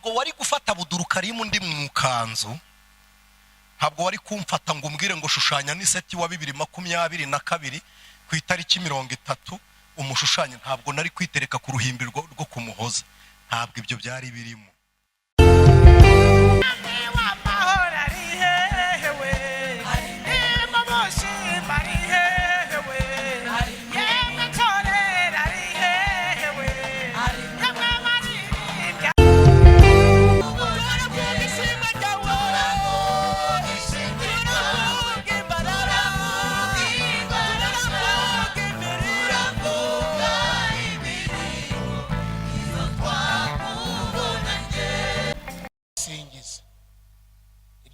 ntabwo wari gufata budurukarimu ndi mu kanzu, ntabwo wari kumfata ngo umbwire ngo shushanya n'iseti wa 2022 ku itariki 30 umushushanye. Ntabwo nari kwitereka ku ruhimbi rwo kumuhoza, ntabwo ibyo byari birimo.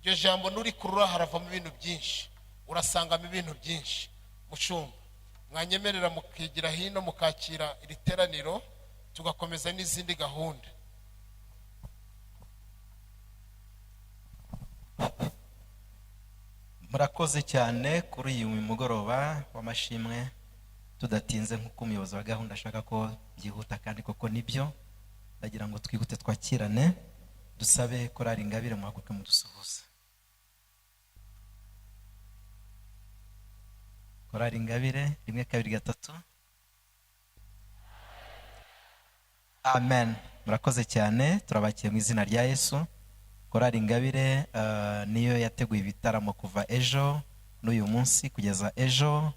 Iryo jambo nuri kurura haravamo ibintu byinshi, urasangamo ibintu byinshi. Mushumba mwanyemerera mukigira hino mukakira iri teraniro tugakomeza n'izindi gahunda. Murakoze cyane kuri uyu mugoroba w'amashimwe. Tudatinze nk'uko umuyobozi wa gahunda ashaka ko byihuta kandi koko nibyo, ndagira ngo twihute twakirane dusabe Chor Ingabire muhaguruke mudusuhuze. Chor Ingabire 1 2 3. Amen. Murakoze cyane, turabakiye mu izina rya Yesu. Chor Ingabire niyo yateguye ibitaramo kuva ejo n'uyu munsi kugeza ejo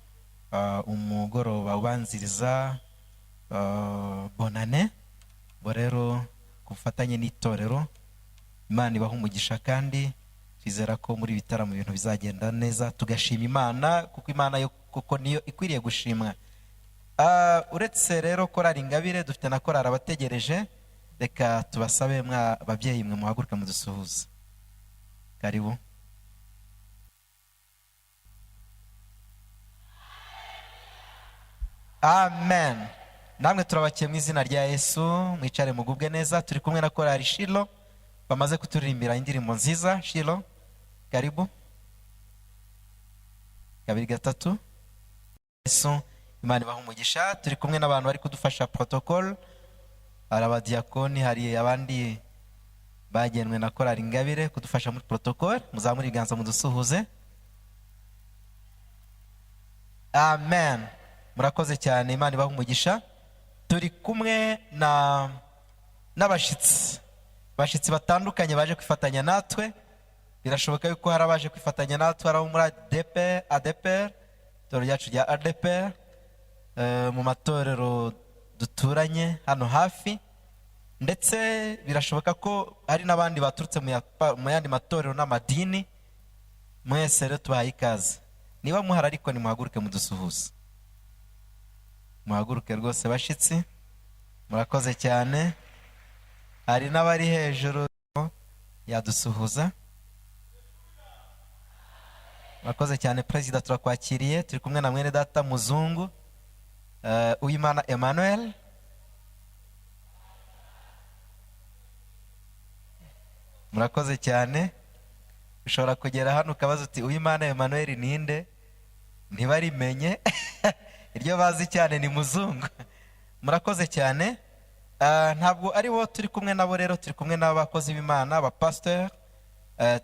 umugoroba ubanziriza bonane. Bo rero kufatanye n'itorero, Imana ibaha umugisha kandi twizera ko muri bitaramo ibintu bizagenda neza, tugashima Imana kuko Imana yo kuko niyo ikwiriye gushimwa. Uretse rero Chor Ingabire dufite na korali abategereje. Reka tubasabe mwa babyeyi mwe muhaguruke mudusuhuze. Karibu. Amen. Namwe turabakiye mu izina rya Yesu, mwicare mugubwe neza. Turi kumwe na korali Shilo bamaze kuturirimbira indirimbo nziza. Shilo, karibu. 2 3. Yesu, Imana ibaha umugisha. Turi kumwe n'abantu bari kudufasha protocol, hari abadiakoni, hari abandi bagenwe na Chor Ingabire kudufasha muri protocol. Muzamuri ibiganza mudusuhuze. Amen. Murakoze cyane, Imana ibaha umugisha. Turi kumwe n'abashitsi batandukanye baje kwifatanya natwe. Birashoboka yuko hari abaje kwifatanya natwe ari muri Adper, itorero ryacu rya Adper, mu matorero duturanye hano hafi, ndetse birashoboka ko hari n'abandi baturutse mu yandi matorero n'amadini. Mwese rero tubahaye ikaze. Niba muhari ariko nimuhaguruke mudusuhuze. Muhaguruke rwose bashitsi. Murakoze cyane. Hari n'abari hejuru yadusuhuza. Murakoze cyane President, turakwakiriye. Turi kumwe na mwene data muzungu Uwimana Emmanuel. Murakoze cyane. Ushobora kugera hano ukabaza uti Uwimana Emmanuel ninde? Ntibarimenye. Iryo bazi cyane ni muzungu. Murakoze cyane. Ntabwo ari wo turi kumwe nabo rero, turi kumwe n'abakozi b'Imana, aba pastor.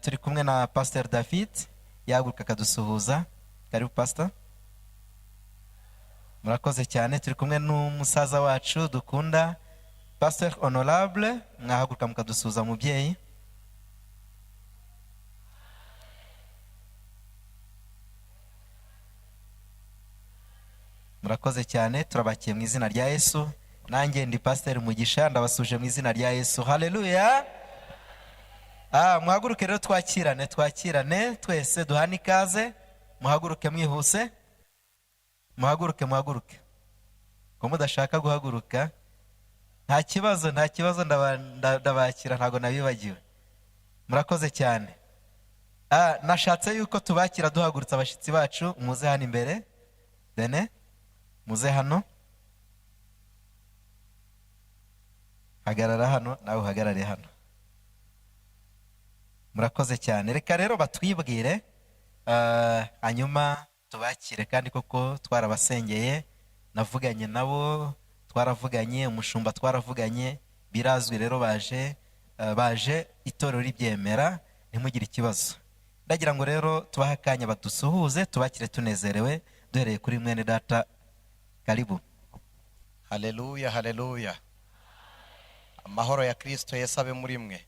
Turi kumwe na Pastor David yaguruka akadusuhuza. Karibu pastor. Murakoze cyane. Turi kumwe n'umusaza wacu dukunda Pastor Honorable, mwahaguruka mukadusuhuza mubyeyi. Murakoze cyane, turabakiye mu izina rya Yesu. Nanjye ndi Pastor Mugisha, ndabasuje mu izina rya Yesu. Haleluya. Muhaguruke rero twakirane twese duhana ikaze. Muhaguruke mwihuse. Muhaguruke. Ko mudashaka guhaguruka nta kibazo ndabakira, ntago nabibagiwe. Murakoze cyane. Nashatse yuko tubakira duhagurutsa abashitsi bacu. Muze hano imbere. Dene muze hano. Hagarara hano, nawe uhagarare hano. Murakoze cyane. Reka rero batwibwire hanyuma tubakire, kandi koko twarabasengeye, navuganye nabo, twaravuganye, umushumba twaravuganye, birazwi rero baje baje itorero ribyemera, ntimugire ikibazo. Ndagira ngo rero tubahe akanya badusuhuze, tubakire tunezerewe, duhereye kuri mwene data. Karibu. Haleluya, haleluya. Amahoro ya Kristo Yesu abe muri mwe.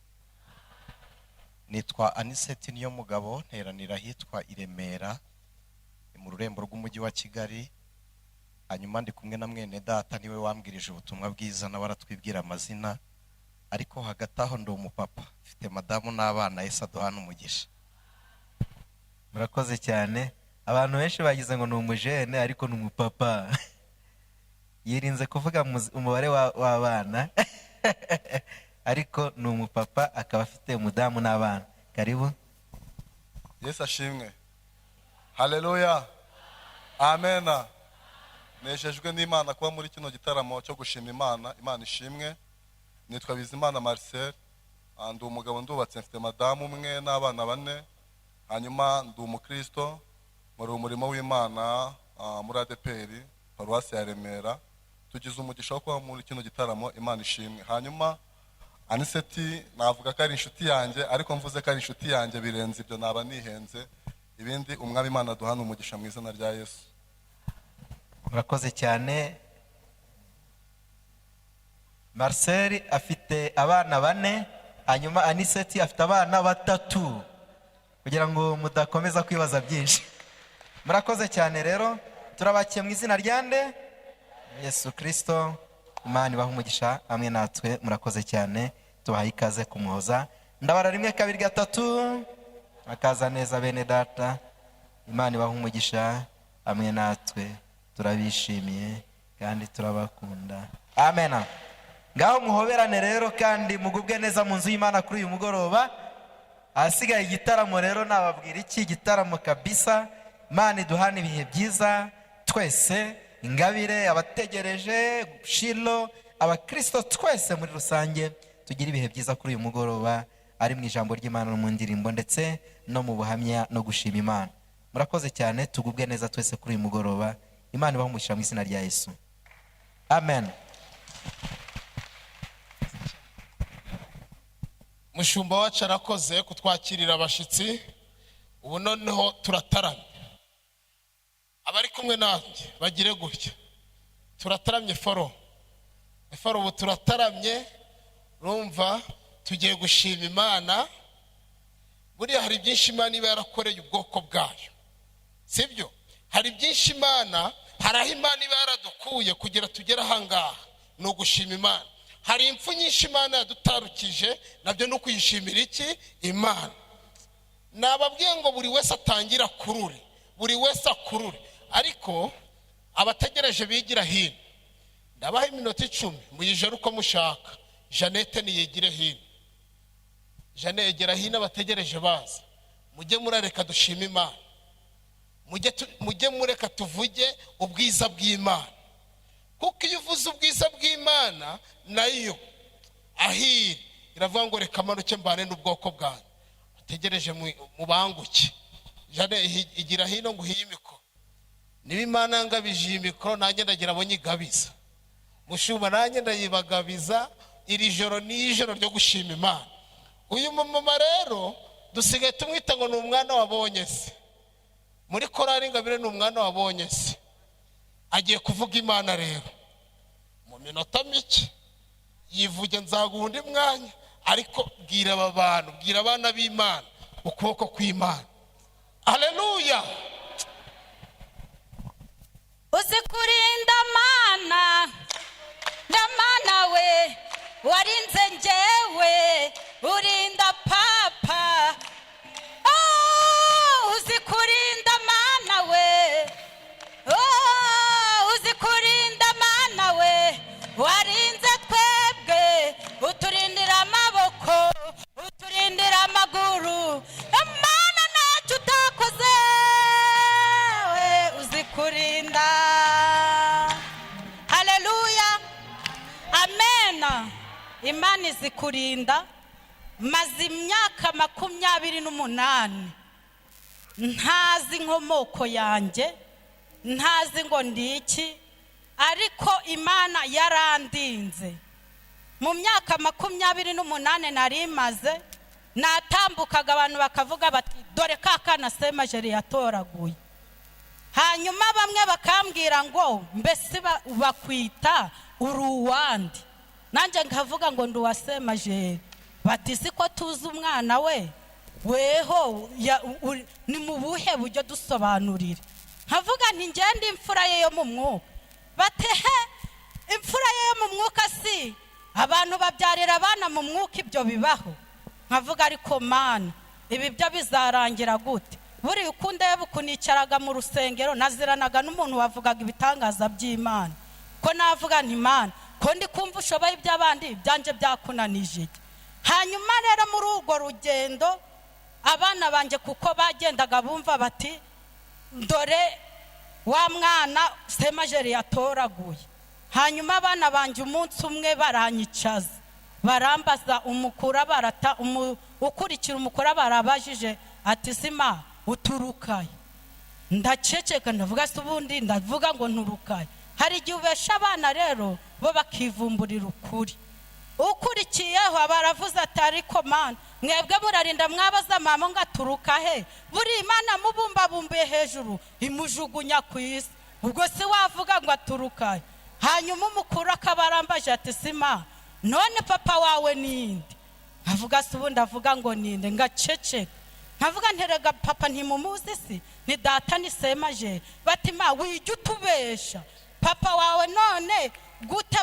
Nitwa Aniseti niyo mugabo, nteranira hitwa i Remera mu rurembo rw'umujyi wa Kigali. Hanyuma ndi kumwe na mwene data niwe wambwirije ubutumwa bwiza, na baratwibwira amazina, ariko hagati aho ndi umupapa, mfite madamu n'abana. Yesu aduhana umugisha. Murakoze cyane. Abantu benshi bagize ngo ni umujene ariko ni umupapa. Yirinze kuvuga umubare w'abana ariko ni umupapa, akaba afite umudamu n'abana. Karibu. Yesu ashimwe. Haleluya. Amena. Nejejwe n'Imana kuba muri kino gitaramo cyo gushima Imana. Imana ishimwe. Nitwa Bizimana Marcel. Ndi umugabo ndubatse, mfite madamu umwe n'abana 4. Hanyuma ndi umukristo muri umurimo w'Imana muri Adper, paruwasi ya Remera. Tugize umugisha wo kuba muri kino gitaramo. Imana ishimwe. Hanyuma Aniseti navuga ko ari inshuti yanjye, ariko mvuze ko ari inshuti yanjye birenze ibyo naba nihenze. Ibindi umwami Imana duhana umugisha mu izina rya Yesu. Murakoze cyane. Marcel afite abana 4, hanyuma Aniseti afite abana 3, kugira ngo mudakomeza kwibaza byinshi. Murakoze cyane rero, turabakiye mu izina ryande Yesu Kristo. Imana ibahe umugisha hamwe natwe. Murakoze cyane, tubahaye ikaze ku Muhoza. Ndabara 1 2 3, akaza neza bene data. Imana ibahe umugisha hamwe natwe, turabishimiye kandi turabakunda. Amen. Ngaho muhoberane rero kandi mugubwe neza mu nzu y'Imana kuri uyu mugoroba. Ahasigaye igitaramo rero nababwira iki, igitaramo kabisa. Imana iduhana ibihe byiza twese, Ingabire, abategereje, Shilo, abakristo twese muri rusange, tugira ibihe byiza kuri uyu mugoroba, ari mu ijambo ry'Imana no mu ndirimbo ndetse no mu buhamya no gushima Imana. Murakoze cyane, tugubwe neza twese kuri uyu mugoroba. Imana ibahe umugisha mu izina rya Yesu. Amen. Mushumba wacu arakoze kutwakirira abashitsi. Ubu noneho turataramye. Abari kumwe nanjye bagire gutya. Turataramye foro. Ubu turataramye, urumva tugiye gushima Imana. Buriya hari byinshi Imana iba yarakoreye ubwoko bwayo, sibyo? Hari byinshi Imana, hari aho Imana iba yaradukuye kugira tugere ahangaha, ni ugushima Imana. Hari impfu nyinshi Imana yadutarukije, nabyo no kuyishimira iki? Imana. Nababwiye ngo buri wese atangira kurure, buri wese akurure, ariko abategereje bigira hino. Ndabaha iminota 10 muyijere uko mushaka. Jeannette niyegire hino. Jeannette yegera hino, abategereje baza. Mujye murareka dushima Imana. Mujye mureka tuvuge ubwiza bw'Imana. Kuko iyo uvuze ubwiza bw'Imana nayo ahiri iravuga ngo reka manuke mbane n'ubwoko bwanyu. Ategereje mubanguke. Jeannette igira hino ngo hiyimiko. Niba Imana yangabije imikoro, nanjye ndagira abo nyigabiza. Mushumba nanjye ndayibagabiza. Iri joro ni ijoro ryo gushima Imana. Uyu mama rero dusigaye tumwita ngo ni umwana wabonye se. Muri Chor Ingabire ni umwana wabonye se. Agiye kuvuga Imana rero mu minota mike. Yivuge nzaguha undi mwanya, ariko bwira aba bantu, bwira abana b'Imana ukuboko kw'Imana. Haleluya. Uzikurinda Mana, ndamana we, warinze njyewe, urinda papa. Oh, uzikurinda Mana we, oh, uzikurinda Mana we, warinze twebwe, uturindira amaboko, uturindira amaguru. Mana ntacyo utakoze, we uzikurinda. Haleluya. Amen. Imana izikurinda. Maze imyaka 28 ntazi inkomoko yanjye, ntazi ngo ndiki, ariko Imana yarandinze. mu myaka 28 nari maze natambukaga abantu bakavuga bati dore kakana semajeri yatoraguye. Hanyuma bamwe bakambwira ngo mbese bakwita uruwandi, nanjye nkavuga ngo nduwa semajeri. Bati siko tuzi umwana we weho ni mu buhe buryo dusobanurira. Nkavuga nti ngende imfura ye yo mu mwuka. Bati he imfura ye yo mu mwuka si abantu babyarira abana mu mwuka ibyo bibaho. Nkavuga ariko mana ibi byo bizarangira gute? Buri ukunde bukunicaraga mu rusengero naziranaga n'umuntu wavugaga ibitangaza by'Imana, ko navuga nti Mana ko ndi kumva ushoboye iby'abandi byanje byakunanije. Hanyuma rero muri urwo rugendo abana banje kuko bagendaga bumva bati dore wa mwana semajeri yatoraguye. Hanyuma abana banje umunsi umwe baranyicaza barambaza umukura barata ukurikira umukura barabajije ati sima uturukaye. Ndaceceka ndavuga se ubundi ndavuga ngo nturukaye. Hari igihe ubesha abana rero bo bakivumburira ukuri. Ukurikiyeho baravuze ati ariko mana mwebwe murarinda mwabaza mama ngo aturuka he? Buri Imana mubumbabumbuye hejuru imujugunya ku isi, ubwo se wavuga ngo aturukaye? Hanyuma umukuru akabarambaje ati sima none papa wawe ninde? Nkavuga se ubundi avuga ngo ninde? Ngaceceka nkavuga nterega papa ntimumuzi si ni data ni semajeri. Bati ma wijya utubesha papa wawe none gute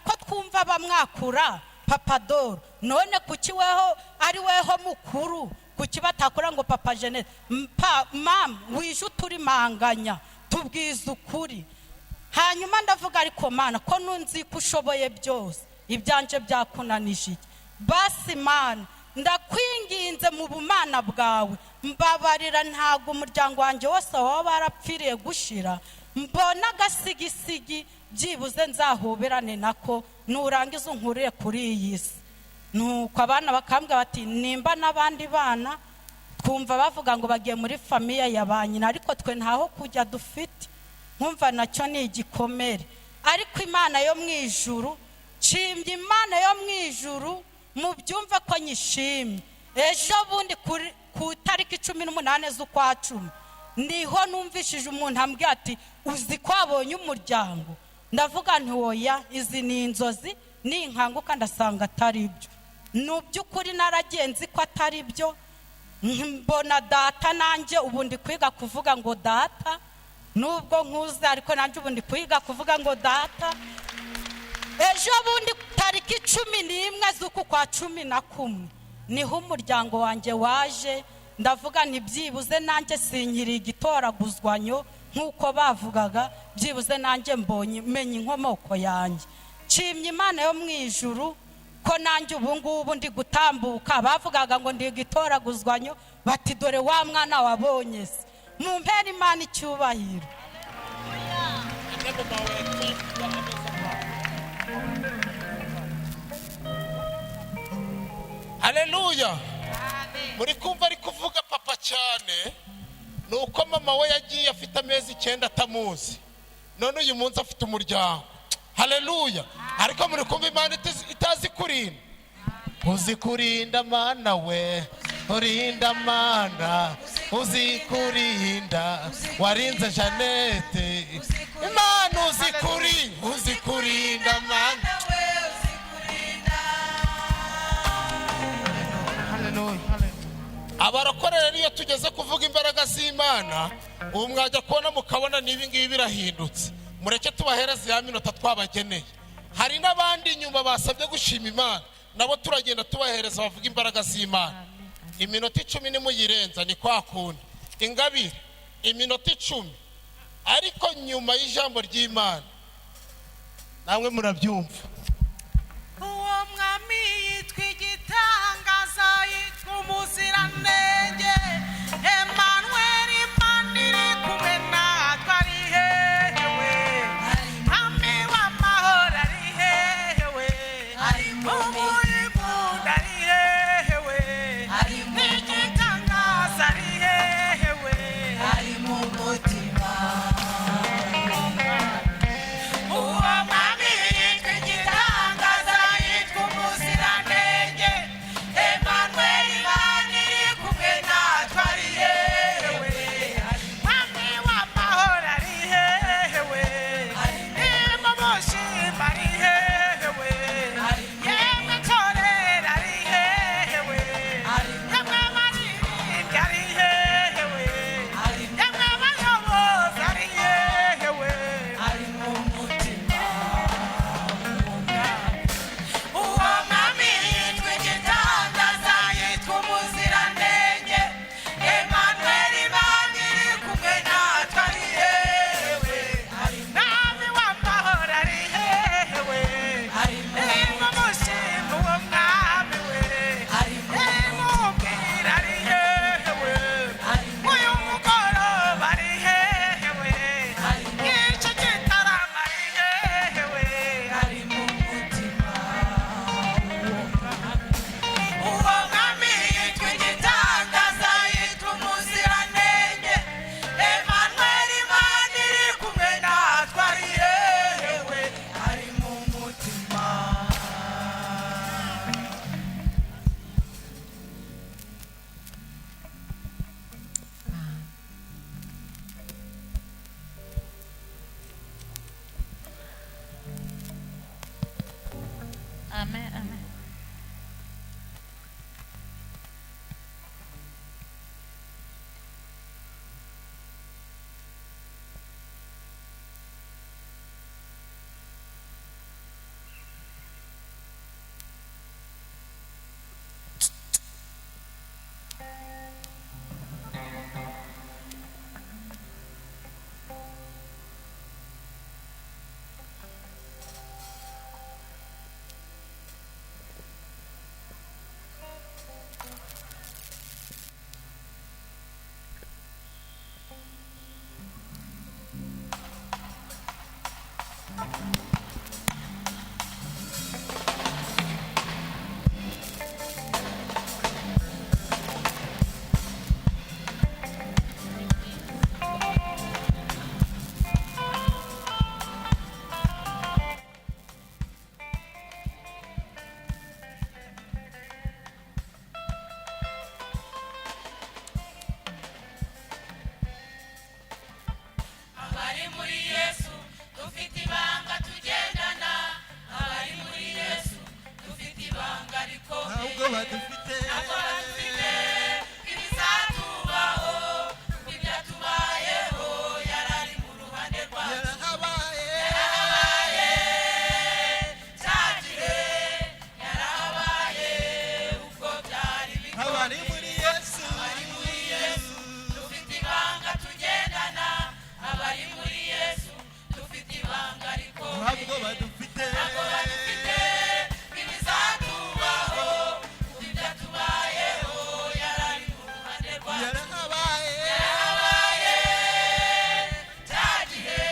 ko twumva bamwakura papa Doro, none kuki weho ari weho mukuru kuki batakura ngo papa Jeanette? Mam wijya uturi manganya tubwiza ukuri. Hanyuma ndavuga ariko mana ko nunzi ko ushoboye byose ibyanje byakunanije. Basi mana ndakwinginze mu bumana bwawe mbabarira, ntago umuryango wanjye wose waba barapfiriye gushira, mbona agasigisigi byibuze nzahoberane nako nurangiza unkuriye kuri iyi si. Nuko abana bakambwa bati nimba n'abandi bana twumva bavuga ngo bagiye muri famiye ya banyina ariko twe ntaho kujya dufite, nkumva nacyo ni igikomere. Ariko Imana yo mu ijuru, cimbye Imana yo mu ijuru mu byumva ko nyishimye. Ejo bundi ku tariki 18 z'ukwa 10 niho numvishije umuntu ambwira ati uzi ko abonye umuryango. Ndavuga nti oya izi ni inzozi ninkanguka ndasanga atari ibyo. Nubyukuri naragenzi ko atari byo. Mbona data nanjye ubundi kwiga kuvuga ngo data, nubwo nkuze ariko nanjye ubundi kwiga kuvuga ngo data. Ejo bundi tariki 11 z'ukwa 11 niho umuryango wanjye waje. Ndavuga nti byibuze nanjye sinkiri igitoraguzwanyo nkuko bavugaga, byibuze nanjye mbonye menye inkomoko yanjye. Cimye Imana yo mu ijuru ko nanjye ubu ngubu ndi gutambuka. Bavugaga ngo ndi igitoraguzwanyo, bati dore wa mwana wabonye se. Mumpera Imana icyubahiro. Haleluya. Muri kumva ari kuvuga papa cyane nuko mama we yagiye afite amezi 9 atamuzi, none uyu munsi afite umuryango. Haleluya. Ariko muri kumva Imana itazi kurinda. Uzi kurinda mana we, urinda mana, uzi kurinda, warinze Jeanette. Imana uzi kurinda mana we, uzi kurinda. Haleluya. Abarakorera niyo tugeze kuvuga imbaraga z'Imana, ubu mwajya kubona mukabona nibi ngibi birahindutse. Mureke tubahereze ya minota twabageneye. Hari n'abandi nyuma basabye gushima Imana, nabo turagenda tubahereza bavuga imbaraga z'Imana. Iminota 10 nimuyirenza ni kwa kundi. Ingabire iminota 10 ariko nyuma y'ijambo ry'Imana namwe murabyumva. Uwo mwami yitwa igitangaza, yitwa umuziranenge, Emmanuel, Imana iri kumwe natwe. Ari hehe mwami w'amahoro? Ari hehe? Ari mu murimo. Ari hehe? Ari mu igitangaza. Ari hehe? Ari mu mutima. Uwo mwami yitwa igitangaza, yitwa abari muri Yesu dufite ibanga tugendana, abari muri Yesu dufite ibanga rikomeye. ntabwo badufite ibizatubaho ibyatubayeho, yarari mu ruhande rwacu. yarahabaye Cyagire yarahabaye ubwo byari bikomeye. abari muri Yesu Abari muri Yesu dufite ibanga tugendana, abari muri Yesu dufite ibanga rikomeye. ntabwo badufite Ntabwo badufite ibizatubaho ibyatubayeho, yarari mu ruhande rwacu. yarahabaye Yarahabaye cyagihe,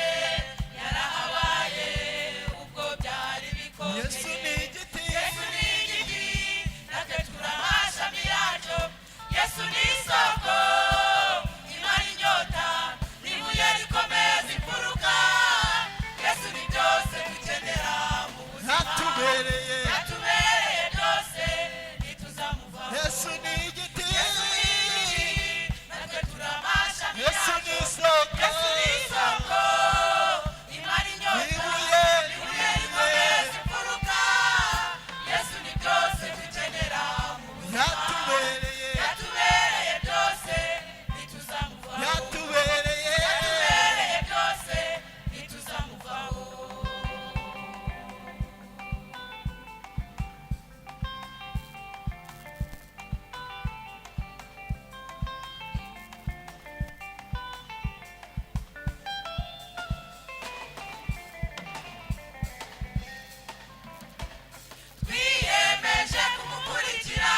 yarahabaye ubwo byari bikomeye. Yesu ni igiti Yesu ni igiti, natwe turi amashami yacyo. Yesu ni isoko imara inyota, n'ibuye rikomeza imfuruka. Yesu ni byose dukenera mu buzima. ntatubereye Yatubereye byose, ntituzamuvaho. Yesu ni igiti Yesu ni igiti, natwe turi amashami Yesu yacyo. ni isoko Yesu ni isoko imara inyota, Ibuye, ibuye rikomeza imfuruka. Yesu ni byose dukenera mu buzima. yatubereye Yatubereye byose, ntituzamuvaho. yatubereye Yatubereye byose, ntituzamuvaho. Twiyemeje kumukurikira,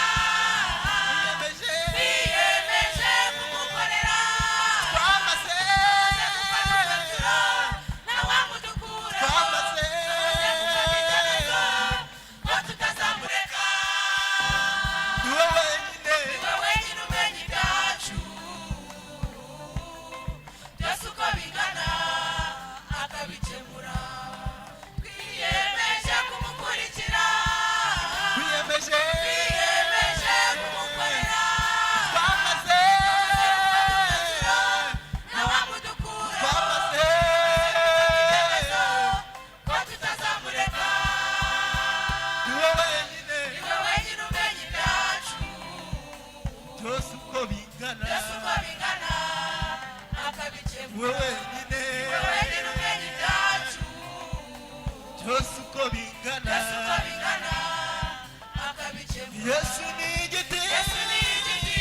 twiyemeje kumukorera, twamaze tukamukurikira, ntawamudukura, twamaze ngo tutazamureka. niwe wenyine Niwe wenyine umenya ibyacu, byose uko bingana akabikemura. Twiyemeje kumukurikira, twiyemeje twiyemeje kumukorera, twamaze ntawamudukura, twamaze ko tutazamureka. niwe wenyine Niwe wenyine umenya ibyacu, byose uko bingana byose uko bingana akabikemura. niwe wenyine Niwe wenyine umenya ibyacu, byose uko bingana byose uko bingana akabikemura. Yesu ni igiti Yesu ni igiti,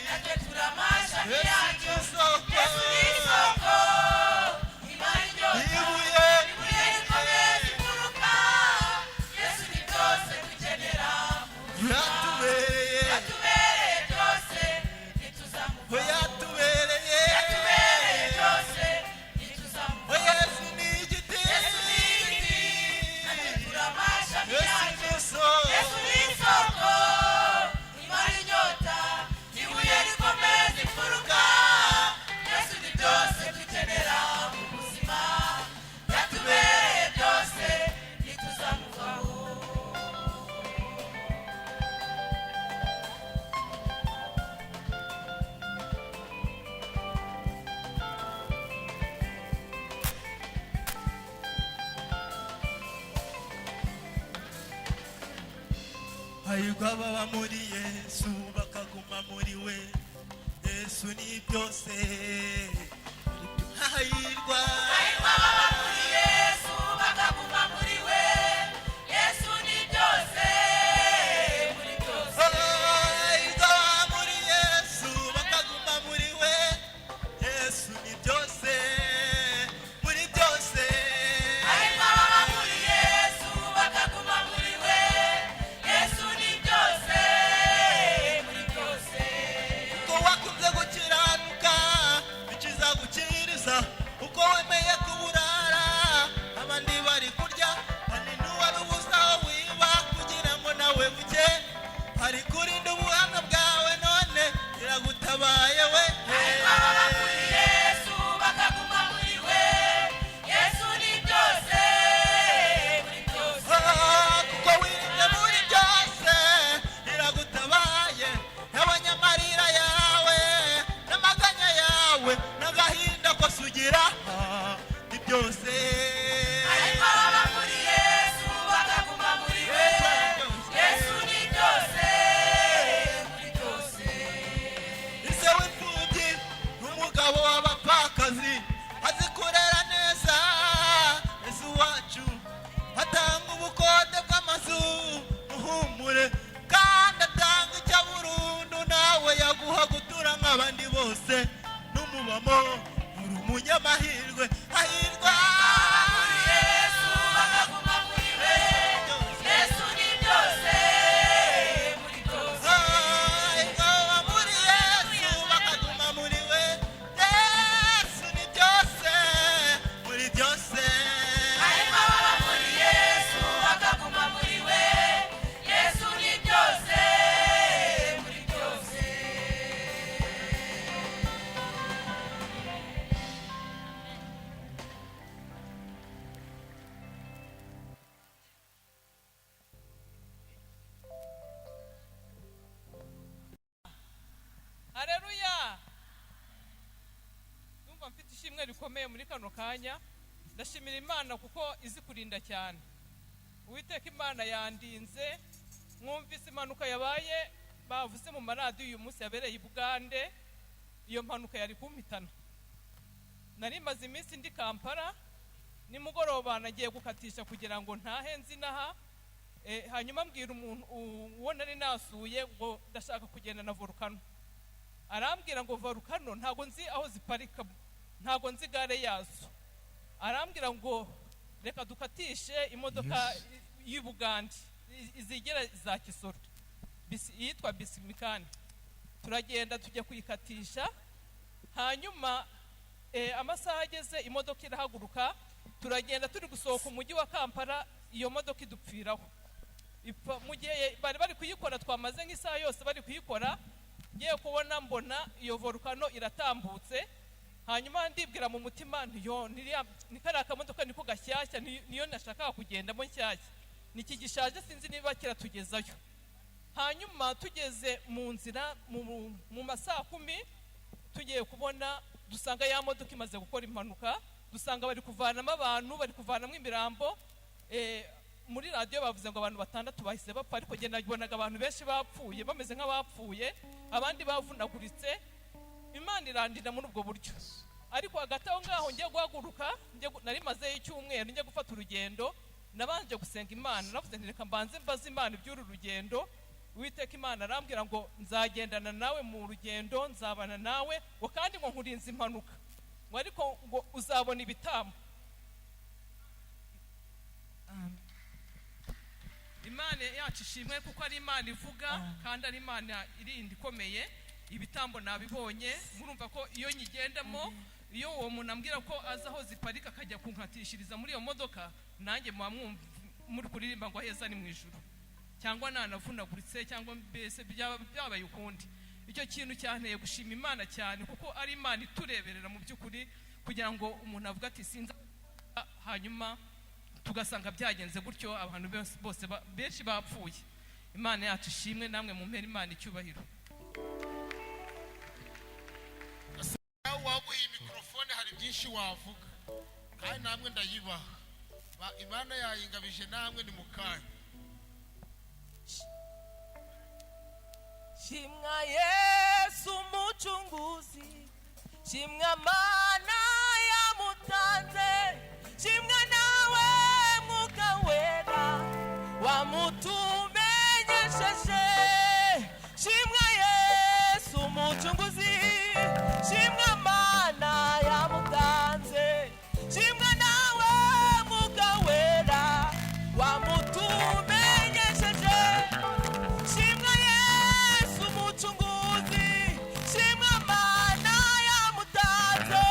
natwe turi amashami Yesu yacyo. ni isoko Yesu ni isoko imara inyota, ibuye ibuye rikomeza imfuruka. Yesu ni byose dukenera mu buzima. yatubereye Yatubereye byose, ntituzamuvaho. yatubereye Yatubereye byose, ntituzamuvaho. Yesu ni igiti Yesu ni igiti, natwe turi amashami Yesu yacyo. ni isoko Yesu ni isoko imara inyota, ibuye rikomeza imfuruka. Yesu ni byose dukenera mu buzima. Yatubereye byose, ntituzamuvaho. hahirwa ababa muri Yesu bakaguma muri we Yesu ni byose hahirwa Hahirwa ababa muri Yesu bakaguma muri we. Yesu ni byose, muri byose. hahirwa muri Yesu bakaguma muri we Yesu ni byose muri byose Hahirwa ababa muri Yesu bakaguma muri we. Yesu ni byose, muri byose. ko wakunze gukiranuka bikiza Yesu ugira ni byose ariko ababa muri Yesu bakaguma muri we Yesu ni byose muri byose ise w'imfubyi n'umugabo w'abapfakazi azi kurera neza Yesu wacu atanga ubukode bw'amazu uhumure kandi atanga icya burundu nawe yaguha gutura nk'abandi bose n'umubamo uri umunyamahirwe hahirwa muri Yesu bakaguma muri we Yesu ni byose muri byose ingabo muri Yesu bakaguma muri we Yesu ni byose muri byose ariko ababa muri Yesu bakaguma muri we Yesu ni byose muri byose Haleluya. Numva mfite ishimwe rikomeye muri kano kanya. Ndashimira Imana kuko izi kurinda cyane. Uwiteka Imana yandinze. Mwumvise impanuka yabaye bavuze mu maradiyo uyu munsi yabereye i Bugande. Iyo mpanuka yari kumpitana. Nari maze iminsi ndi Kampala. Nimugoroba nagiye gukatisha kugira ngo ntahe nzinaha. Hanyuma mbwira umuntu uwo nari nasuye ngo ndashaka kugenda na volcano. Arambwira ngo volcano ntago nzi aho ziparika, ntago nzi gare yazo. Arambwira ngo reka dukatishe imodoka y'Ubugande izigera za Kisoro yitwa Bisimikani. Turagenda tujya kuyikatisha, hanyuma amasaha ageze imodoka irahaguruka, turagenda turi gusohoka umujyi wa Kampala, iyo modoka idupfiraho. Mu gihe bari kuyikora, twamaze nk'isaha yose bari kuyikora, ngiye kubona mbona iyo volcano iratambutse. Hanyuma ndibwira mu mutima ni kariya kamodoka niko gashyashya, niyo nashakaga kugendamo nshyashya, niki gishaje sinzi niba kiratugezayo. Hanyuma tugeze mu nzira mu masaha 10 tugiye kubona dusanga ya modoka imaze gukora impanuka, dusanga bari kuvanamo abantu, bari kuvanamo imirambo. Muri radio bavuze ngo abantu 6 bahise bapfa, ariko genda nabonaga abantu benshi bapfuye bameze nk'abapfuye, abandi bavunaguritse. Imana irandira muri ubwo buryo. Ariko hagati aho ngaho ngiye guhaguruka, nari maze icyumweru ngiye gufata urugendo, nabanje gusenga Imana, navuze nti reka mbanze mbaza Imana iby'uru rugendo. Uwiteka Imana arambwira ngo nzagendana nawe mu rugendo, nzabana nawe, ngo kandi ngo nkurinze impanuka, ngo ariko ngo uzabona ibitambo. Imana yacu ishimwe kuko ari Imana ivuga kandi ari Imana irindi ikomeye. Ibitambo nabibonye, murumva ko iyo nyigendamo, iyo uwo muntu ambwira ko aza aho ziparika akajya kunkatishiriza muri iyo modoka, nanjye muri kuririmba ngo aheza ni mu ijuru, cyangwa nanavunaguritse cyangwa mbese byabaye ukundi. Icyo kintu cyanteye gushima Imana cyane kuko ari Imana itureberera mu by'ukuri, kugira ngo umuntu avuga ati sinza, hanyuma tugasanga byagenze gutyo, abantu bose benshi bapfuye. Imana yacu ishimwe, namwe mu mpera Imana icyubahiro. Waguha mikrofone hari byinshi wavuga, kandi namwe ndayibaha. Imana yayingabije namwe ni mukanya. Shimwa Yesu muchunguzi, shimwa Mana yamutanze, shimwa nawe Mwuka Wera wamutumenyesheje. Shimwa Yesu muchunguzi, shimwa Mana yamutanze, shimwa nawe Mwuka Wera wamutumenyesheje. Shimwa Yesu muchunguzi, shimwa Mana yamutanze,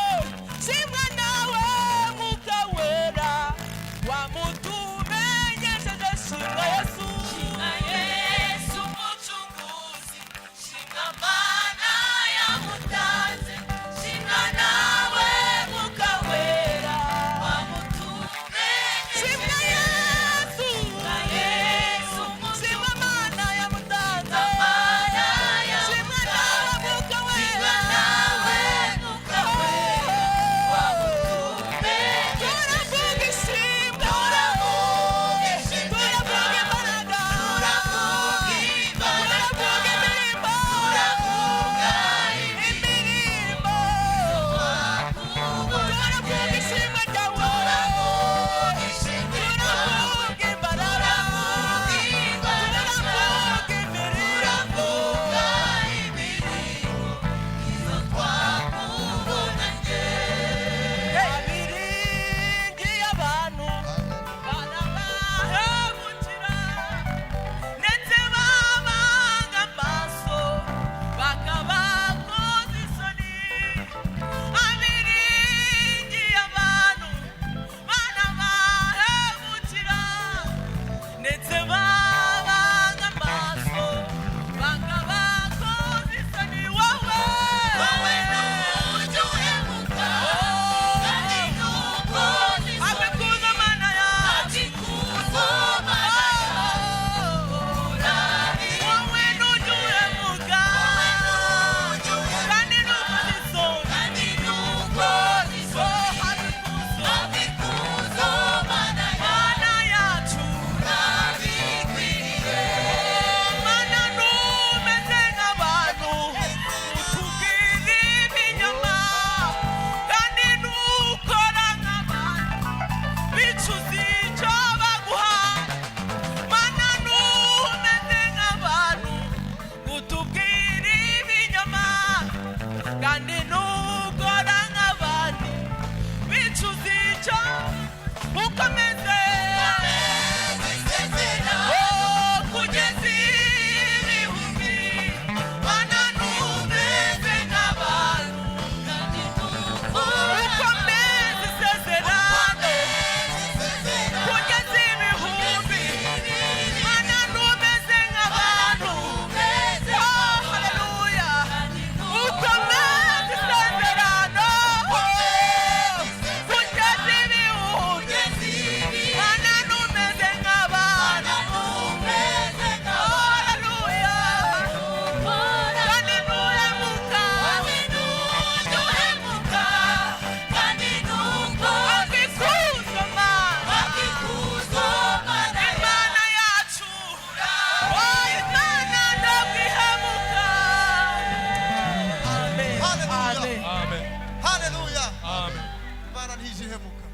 amen imana ntijihemuka.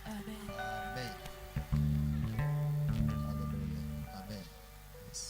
Amen. Hallelujah. Amen. Yes.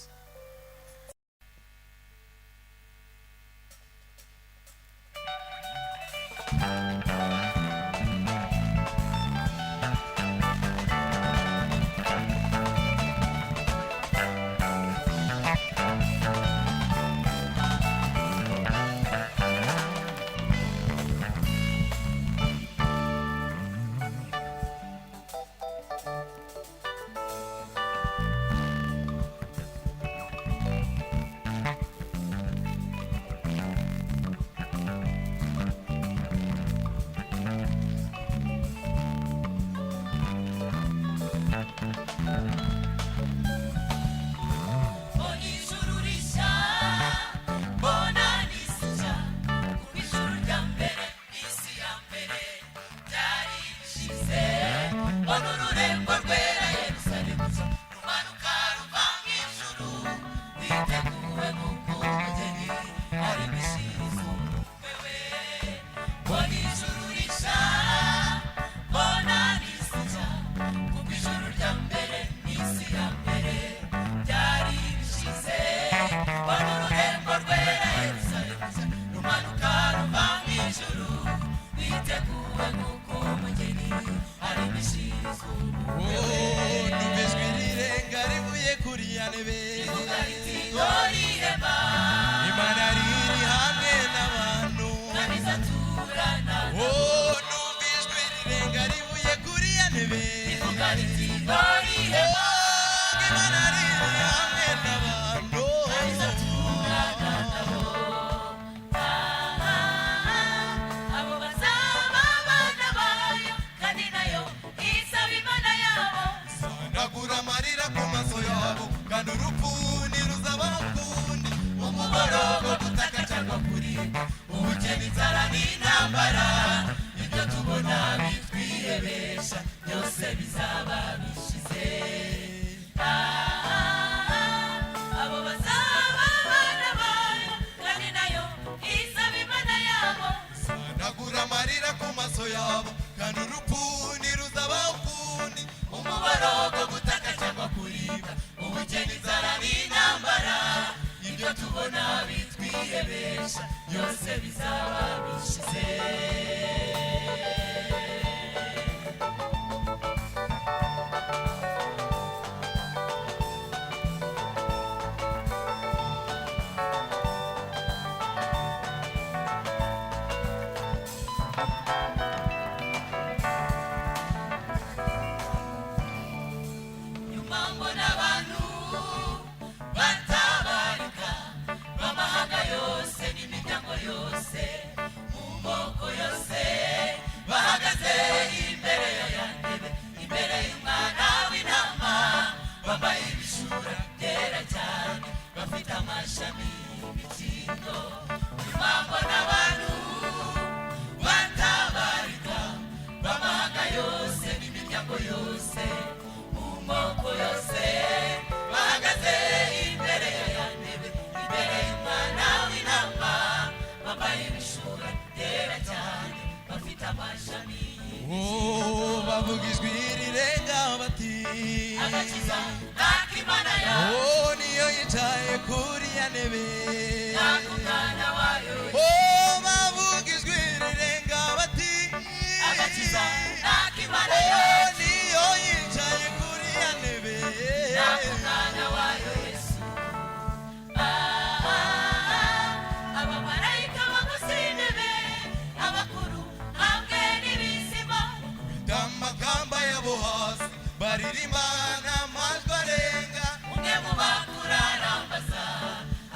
Umwe mu bakurarambaza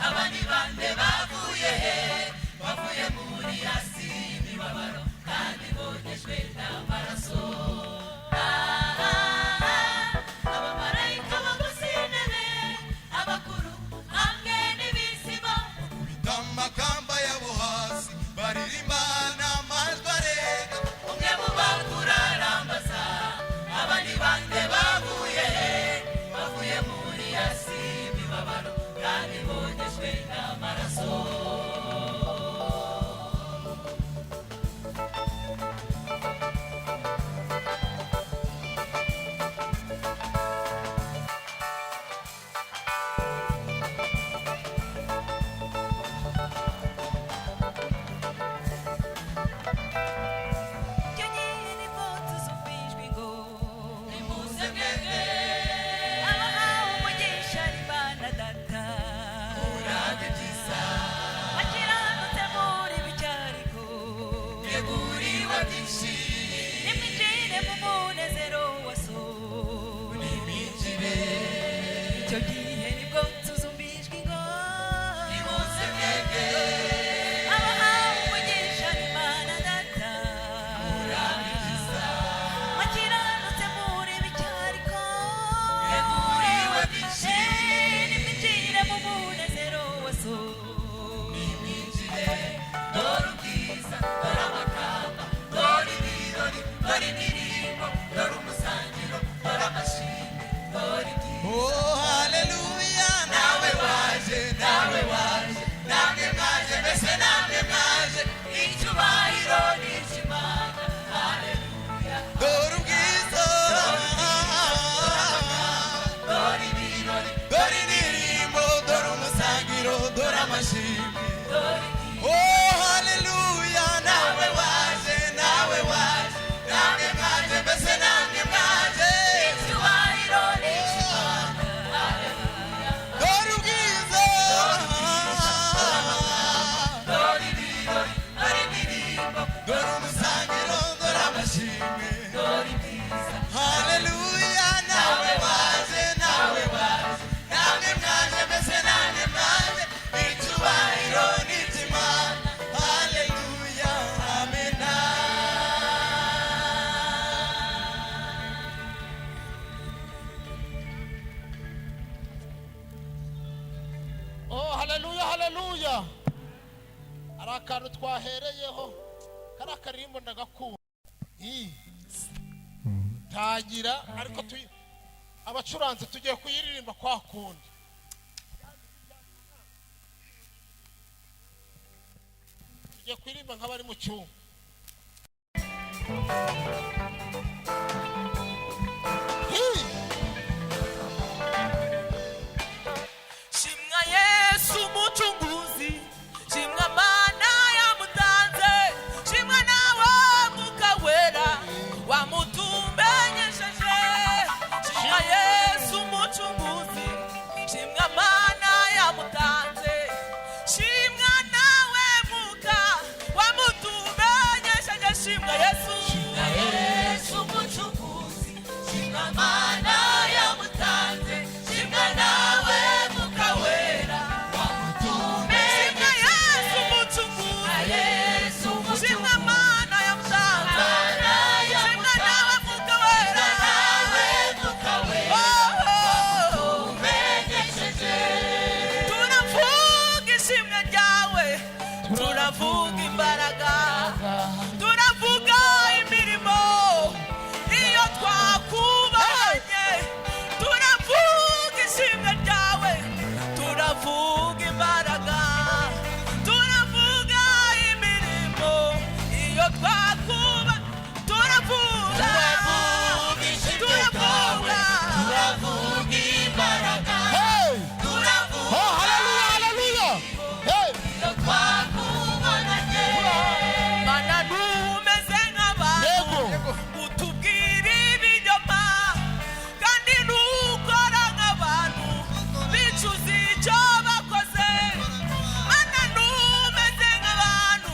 abandi bande bavuye akantu twahereyeho kari akaririmbo ndagakunda tangira ariko abacuranzi tugiye kuyiririmba kwa kundi tugiye kuririmba nk'abari mu cyumba shimwa Yesu umucunguzi shimwa Mana yamutanze shimwa nawe Mwuka Wera wamutumbenyesheje shimwa Yesu umucunguzi shimwa Mana yamutanze shimwa nawe Mwuka wamutumbenyesheje shimwa Yesu umucunguzi shimwa Mana yamutanze shimwa nawe Mwuka Wera wamutumbenyesheje Yesu umucunguzi shimwa Mana yamutanze shimwa nawe Mwuka Wera wamutumbenyesheje turavuga ishimwe ryawe turavuga imbaraga turavuga imirimo iyo twakubanye turavuga ishimwe ryawe turavuga imbaraga turavuga imirimo iyo twakuba turavuga turavuga imbaraga turavuga haleluya hey iyo twakubonanye mana numeze nk'abantu utubwira ibinyoma kandi nukora nk'abantu bicuza icyo bakoze mana numeze nk'abantu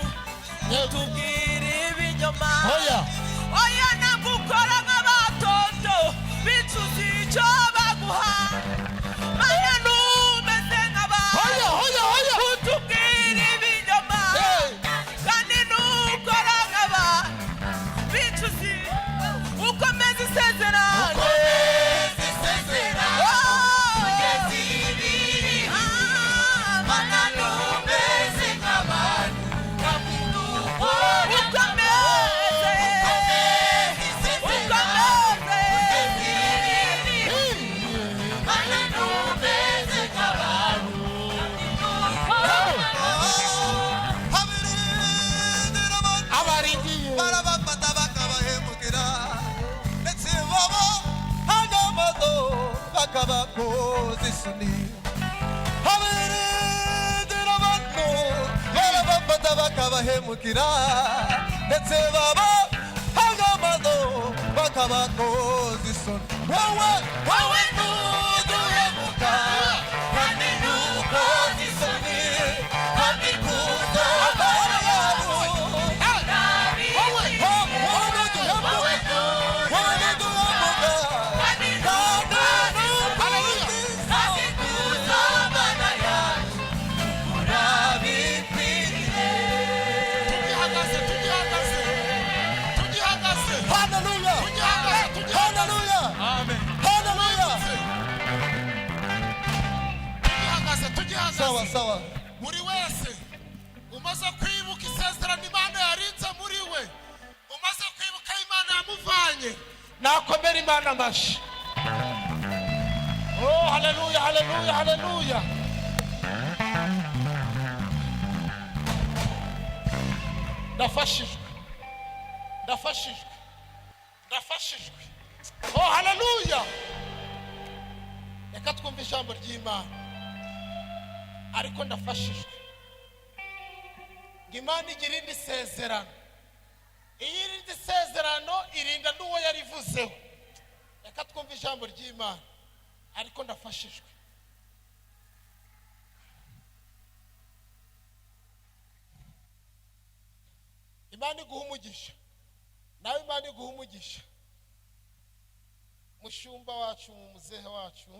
utubwira ibinyoma oya nagukora nk'abatoto bicuza icyo baguha mana numeze nk'abantu utubwira ibinyoma kandi nukora nk'abantu bicuza ukomeza isezerano mana numeze nk'abantu barabafata bakabahemukira ndetse bobo hagamado bakabakoza isoni habirindira abantu barabafata bakabahemukira ndetse bobo hagamado bakabakoza isoni wowe ntuduhemuka kandi ntukoza isoni kandi kuzoba yabo sawa sawa buri wese umaze kwibuka isezerano Imana yarinze muri we umaze kwibuka Imana yamuvanye nakomera Imana amashi oh haleluya haleluya haleluya ndafashijwe oh haleluya reka twumve ijambo ry'Imana ariko ndafashijwe ngo Imana igira irindi sezerano iyi rindi sezerano irinda n'uwo yarivuzeho reka twumve ijambo ry'Imana ariko ndafashijwe Imana iguha umugisha nawe Imana iguha umugisha mushumba wacu muzehe wacu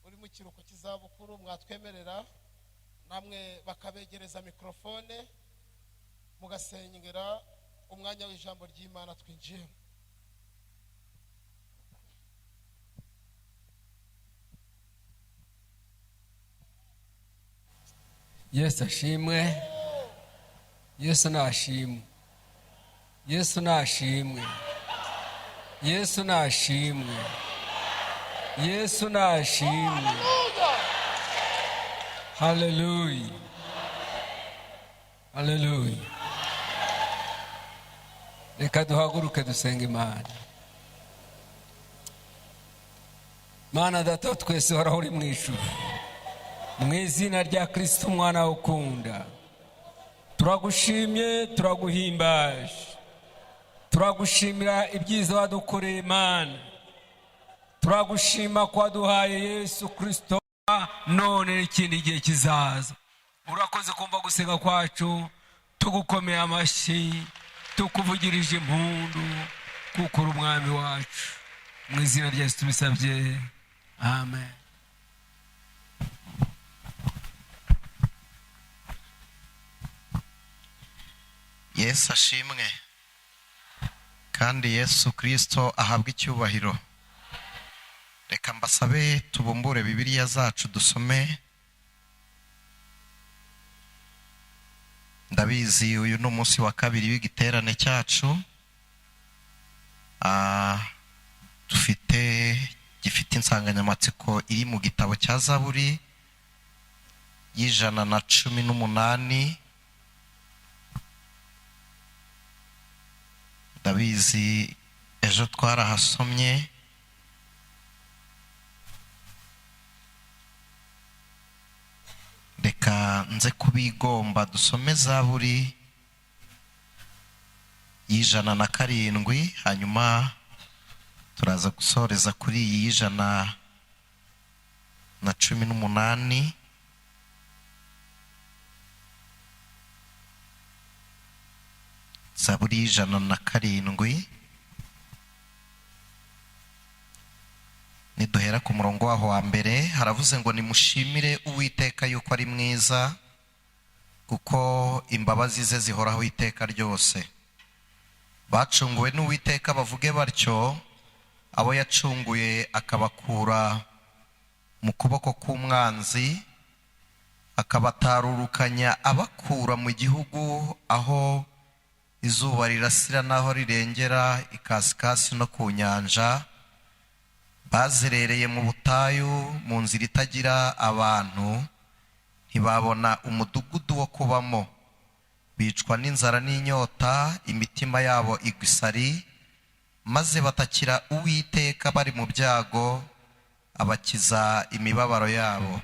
uri mu kiruhuko cy'izabukuru mwatwemerera namwe bakabegereza mikrofone mugasengera umwanya w'ijambo ry'Imana twinjiyemo Yesu ashimwe Yesu nashimwe. Yesu nashimwe. Yesu nashimwe. Yesu nashimwe. Hallelujah. Hallelujah. Reka duhaguruke dusenga Imana. Mana data twese uhoraho uri mu ijuru, mu izina rya Kristo umwana ukunda, turagushimye, turaguhimbaje, turagushimira ibyiza wadukoreye Mana, turagushima ko waduhaye Yesu Kristo none n'ikindi gihe kizaza. Urakoze kumva gusenga kwacu, tugukomeye amashyi, tukuvugirije impundu kuko uri umwami wacu. Mu izina rya Yesu tubisabye, amen. Yesu ashimwe kandi Yesu Kristo ahabwa icyubahiro. Reka mbasabe tubumbure Bibiliya zacu dusome. Ndabizi uyu ni umunsi wa kabiri w'igiterane cyacu. Gifite insanganyamatsiko iri mu gitabo cya Zaburi y'118. Ndabizi ejo twarahasomye. Reka nze kubigomba dusome Zaburi y'107, hanyuma turaza gusoreza kuri iyi y'118. Zaburi y'107, niduhera ku murongo waho wa mbere haravuze ngo nimushimire Uwiteka yuko ari mwiza, kuko imbabazi ze zihoraho iteka ryose. Bacunguwe n'Uwiteka bavuge batyo, abo yacunguye akabakura mu kuboko k'umwanzi, akabatarurukanya abakura mu gihugu aho izuba rirasira naho rirengera, ikasikasi no ku nyanja. Bazerereye mu butayu mu nzira itagira abantu, ntibabona umudugudu wo kubamo. Bicwa n'inzara n'inyota, imitima yabo igwa isari, maze batakira Uwiteka bari mu byago, abakiza imibabaro yabo.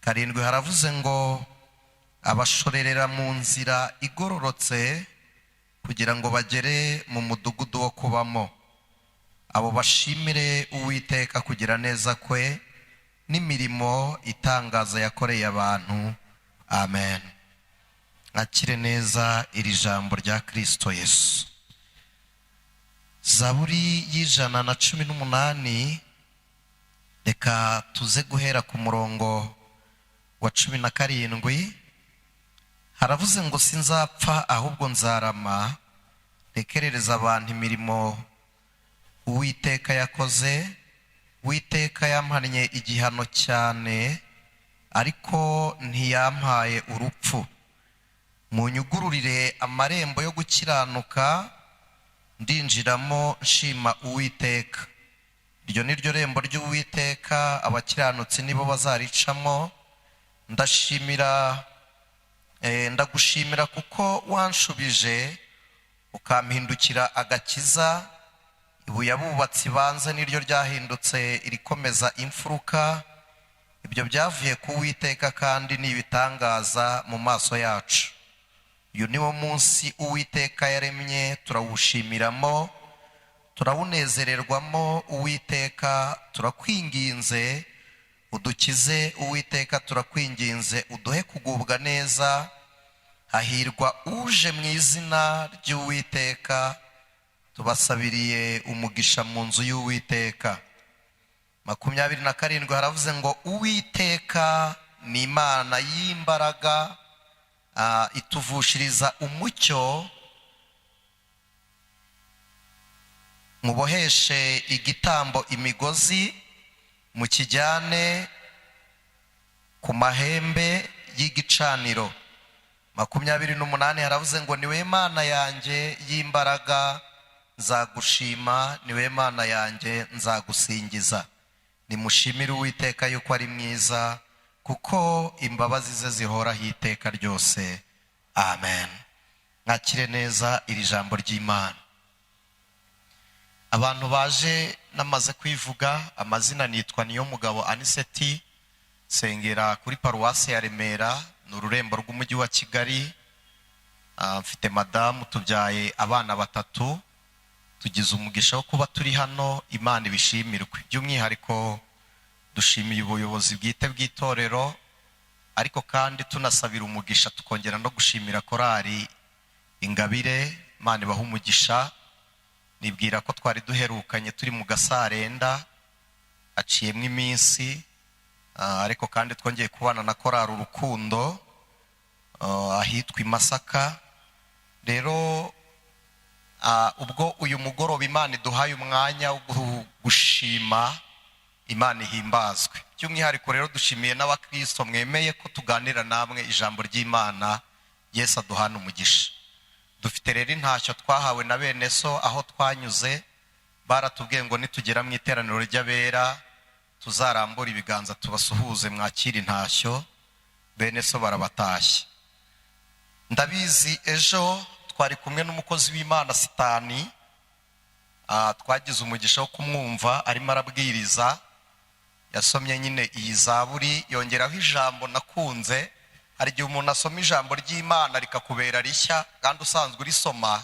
7 haravuze ngo abashorerera mu nzira igororotse, kugira ngo bagere mu mudugudu wo kubamo. Abo bashimire Uwiteka kugira neza kwe n'imirimo itangaza yakoreye abantu. Amen. Akire neza iri jambo rya Kristo Yesu. Zaburi y'118, reka tuze guhera ku murongo wa 17. Haravuze ngo sinzapfa ahubwo nzarama, rekerereza abantu imirimo Uwiteka yakoze. Uwiteka yampannye igihano cyane, ariko ntiyampaye urupfu. Munyugururire amarembo yo gukiranuka, ndinjiramo nshima Uwiteka. Iryo ni ryo rembo ry'Uwiteka, abakiranutsi nibo bazaricamo. Ndagushimira kuko wanshubije, ukampindukira agakiza. Ibuye abubatsi banze niryo ryahindutse irikomeza imfuruka. Ibyo byavuye ku Uwiteka kandi ni ibitangaza mu maso yacu. Uyu niwo munsi Uwiteka yaremye, turawushimiramo, turawunezererwamo. Uwiteka turakwinginze, udukize. Uwiteka turakwinginze, uduhe kugubwa neza. Hahirwa uje mu izina ry'Uwiteka, tubasabiriye umugisha mu nzu y'Uwiteka. 27 haravuze ngo Uwiteka ni Imana y'imbaraga, ituvushiriza umucyo. Muboheshe igitambo imigozi, mukijyane ku mahembe y'igicaniro. 28 haravuze ngo niwe Mana yanjye y'imbaraga nzagushima, niwe Mana yanjye nzagusingiza. Nimushimire Uwiteka yuko ari mwiza, kuko imbabazi ze zihoraho iteka ryose. Amen. Mwakire neza iri jambo ry'Imana. Abantu baje namaze kwivuga, amazina nitwa Niyomugabo Aniseti, sengera kuri paruwasi ya Remera n'ururembo rw'umujyi wa Kigali. Mfite madamu, tubyaye abana 3, tugize umugisha wo kuba turi hano. Imana ibishimirwe. By'umwihariko dushimiye ubuyobozi bwite bw'itorero, ariko kandi tunasabira umugisha tukongera no gushimira korali Ingabire. Imana ibaha umugisha. Nibwira ko twari duherukanye turi mu Gasarenda, aciyemo iminsi, ariko kandi twongeye kubana na korali Urukundo ahitwa i Masaka. Rero ubwo uyu mugoroba Imana iduhaye umwanya wo gushima, Imana ihimbazwe. By'umwihariko rero dushimiye n'abakristo mwemeye ko tuganira namwe ijambo ry'Imana. Yesu aduhana umugisha. Dufite rero intashyo twahawe na bene so aho twanyuze. Baratubwiye ngo nitugera mu iteraniro ry'abera tuzarambura ibiganza tubasuhuze, mwakira intashyo. Bene so barabatashye. Ndabizi ejo twari kumwe n'umukozi w'Imana Sitani, twagize umugisha wo kumwumva arimo arabwiriza. Yasomye nyine iyi zaburi, yongeraho ijambo nakunze. Hari igihe umuntu asoma ijambo ry'Imana rikakubera rishya kandi usanzwe urisoma.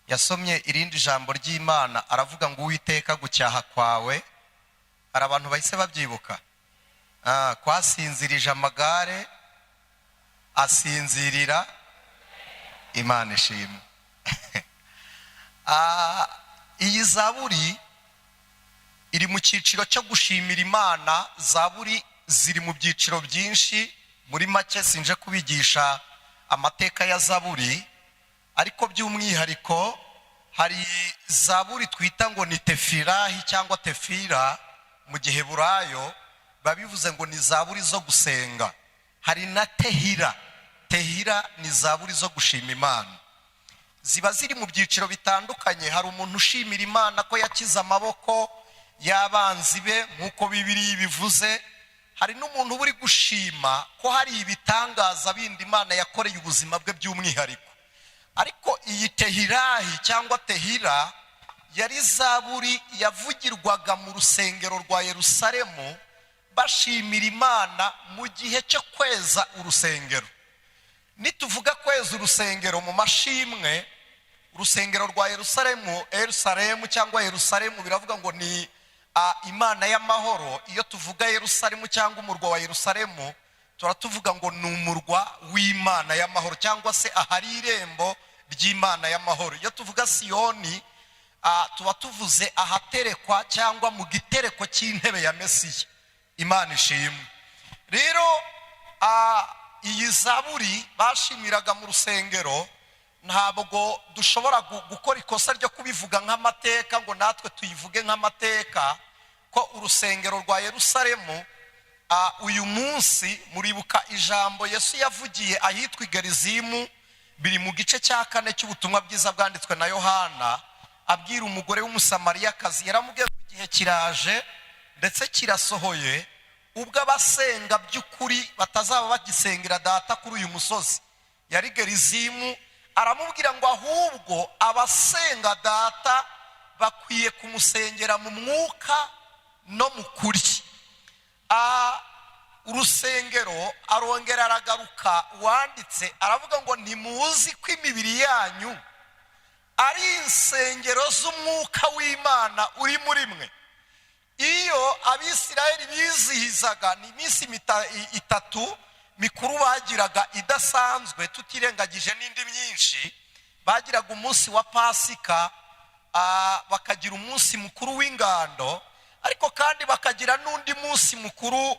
Yasomye irindi jambo ry'Imana aravuga ngo Uwiteka gucyaha kwawe, hari abantu bahise babyibuka, kwasinzirije amagare asinzirira. Imana ishimwe. Iyi zaburi iri mu cyiciro cyo gushimira Imana. Zaburi ziri mu byiciro byinshi, muri make sinje kubigisha amateka ya zaburi, ariko by'umwihariko hari zaburi twita ngo ni tefirahi cyangwa tefira mu Giheburayo, babivuze ngo ni zaburi zo gusenga. Hari na tehira. Tehira ni zaburi zo gushima Imana. Ziba ziri mu byiciro bitandukanye. Hari umuntu ushimira Imana ko yakize amaboko y'abanzi be nk'uko Bibiliya bivuze. Hari n'umuntu uri gushima ko hari ibitangaza bindi Imana yakoreye ubuzima bwe by'umwihariko. Ariko iyi tehirahi cyangwa tehira yari zaburi yavugirwaga mu rusengero rwa Yerusalemu bashimira Imana mu gihe cyo kweza urusengero. Nituvuga kweza urusengero mu mashimwe, urusengero rwa Yerusalemu cyangwa Yerusalemu biravuga ngo ni Imana y'amahoro. Iyo tuvuga Yerusalemu cyangwa umurwa wa Yerusalemu, turatuvuga ngo ni umurwa w'Imana y'amahoro, cyangwa se ahari irembo ry'Imana y'amahoro. Iyo tuvuga Siyoni, tuba tuvuze ahaterekwa cyangwa mu gitereko cy'intebe ya Mesiya. Imana ishimwe. Rero iyi zaburi bashimiraga mu rusengero. Ntabwo dushobora gukora ikosa ryo kubivuga nk'amateka ngo natwe tuyivuge nk'amateka, ko urusengero rwa Yerusalemu uyu munsi muribuka ijambo Yesu yavugiye ahitwa Igarizimu, biri mu gice cya 4 cy'ubutumwa bwiza bwanditswe na Yohana, abwira umugore w'umusamariyakazi. Yaramubwiye ngo igihe kiraje ndetse kirasohoye ubwo abasenga by'ukuri batazaba bagisengera data kuri uyu musozi yari Gerizimu. Aramubwira ngo ahubwo abasenga data bakwiye kumusengera mu mwuka no mu kuri. Urusengero arongera aragaruka wanditse aravuga ngo ntimuzi ko imibiri yanyu ari insengero z'umwuka w'Imana uri muri mwe. Iyo Abisirayeli bizihizaga ni iminsi 3 mikuru bagiraga idasanzwe, tutirengagije n'indi myinshi. Bagiraga umunsi wa Pasika, bakagira umunsi mukuru w'ingando, ariko kandi bakagira n'undi munsi mukuru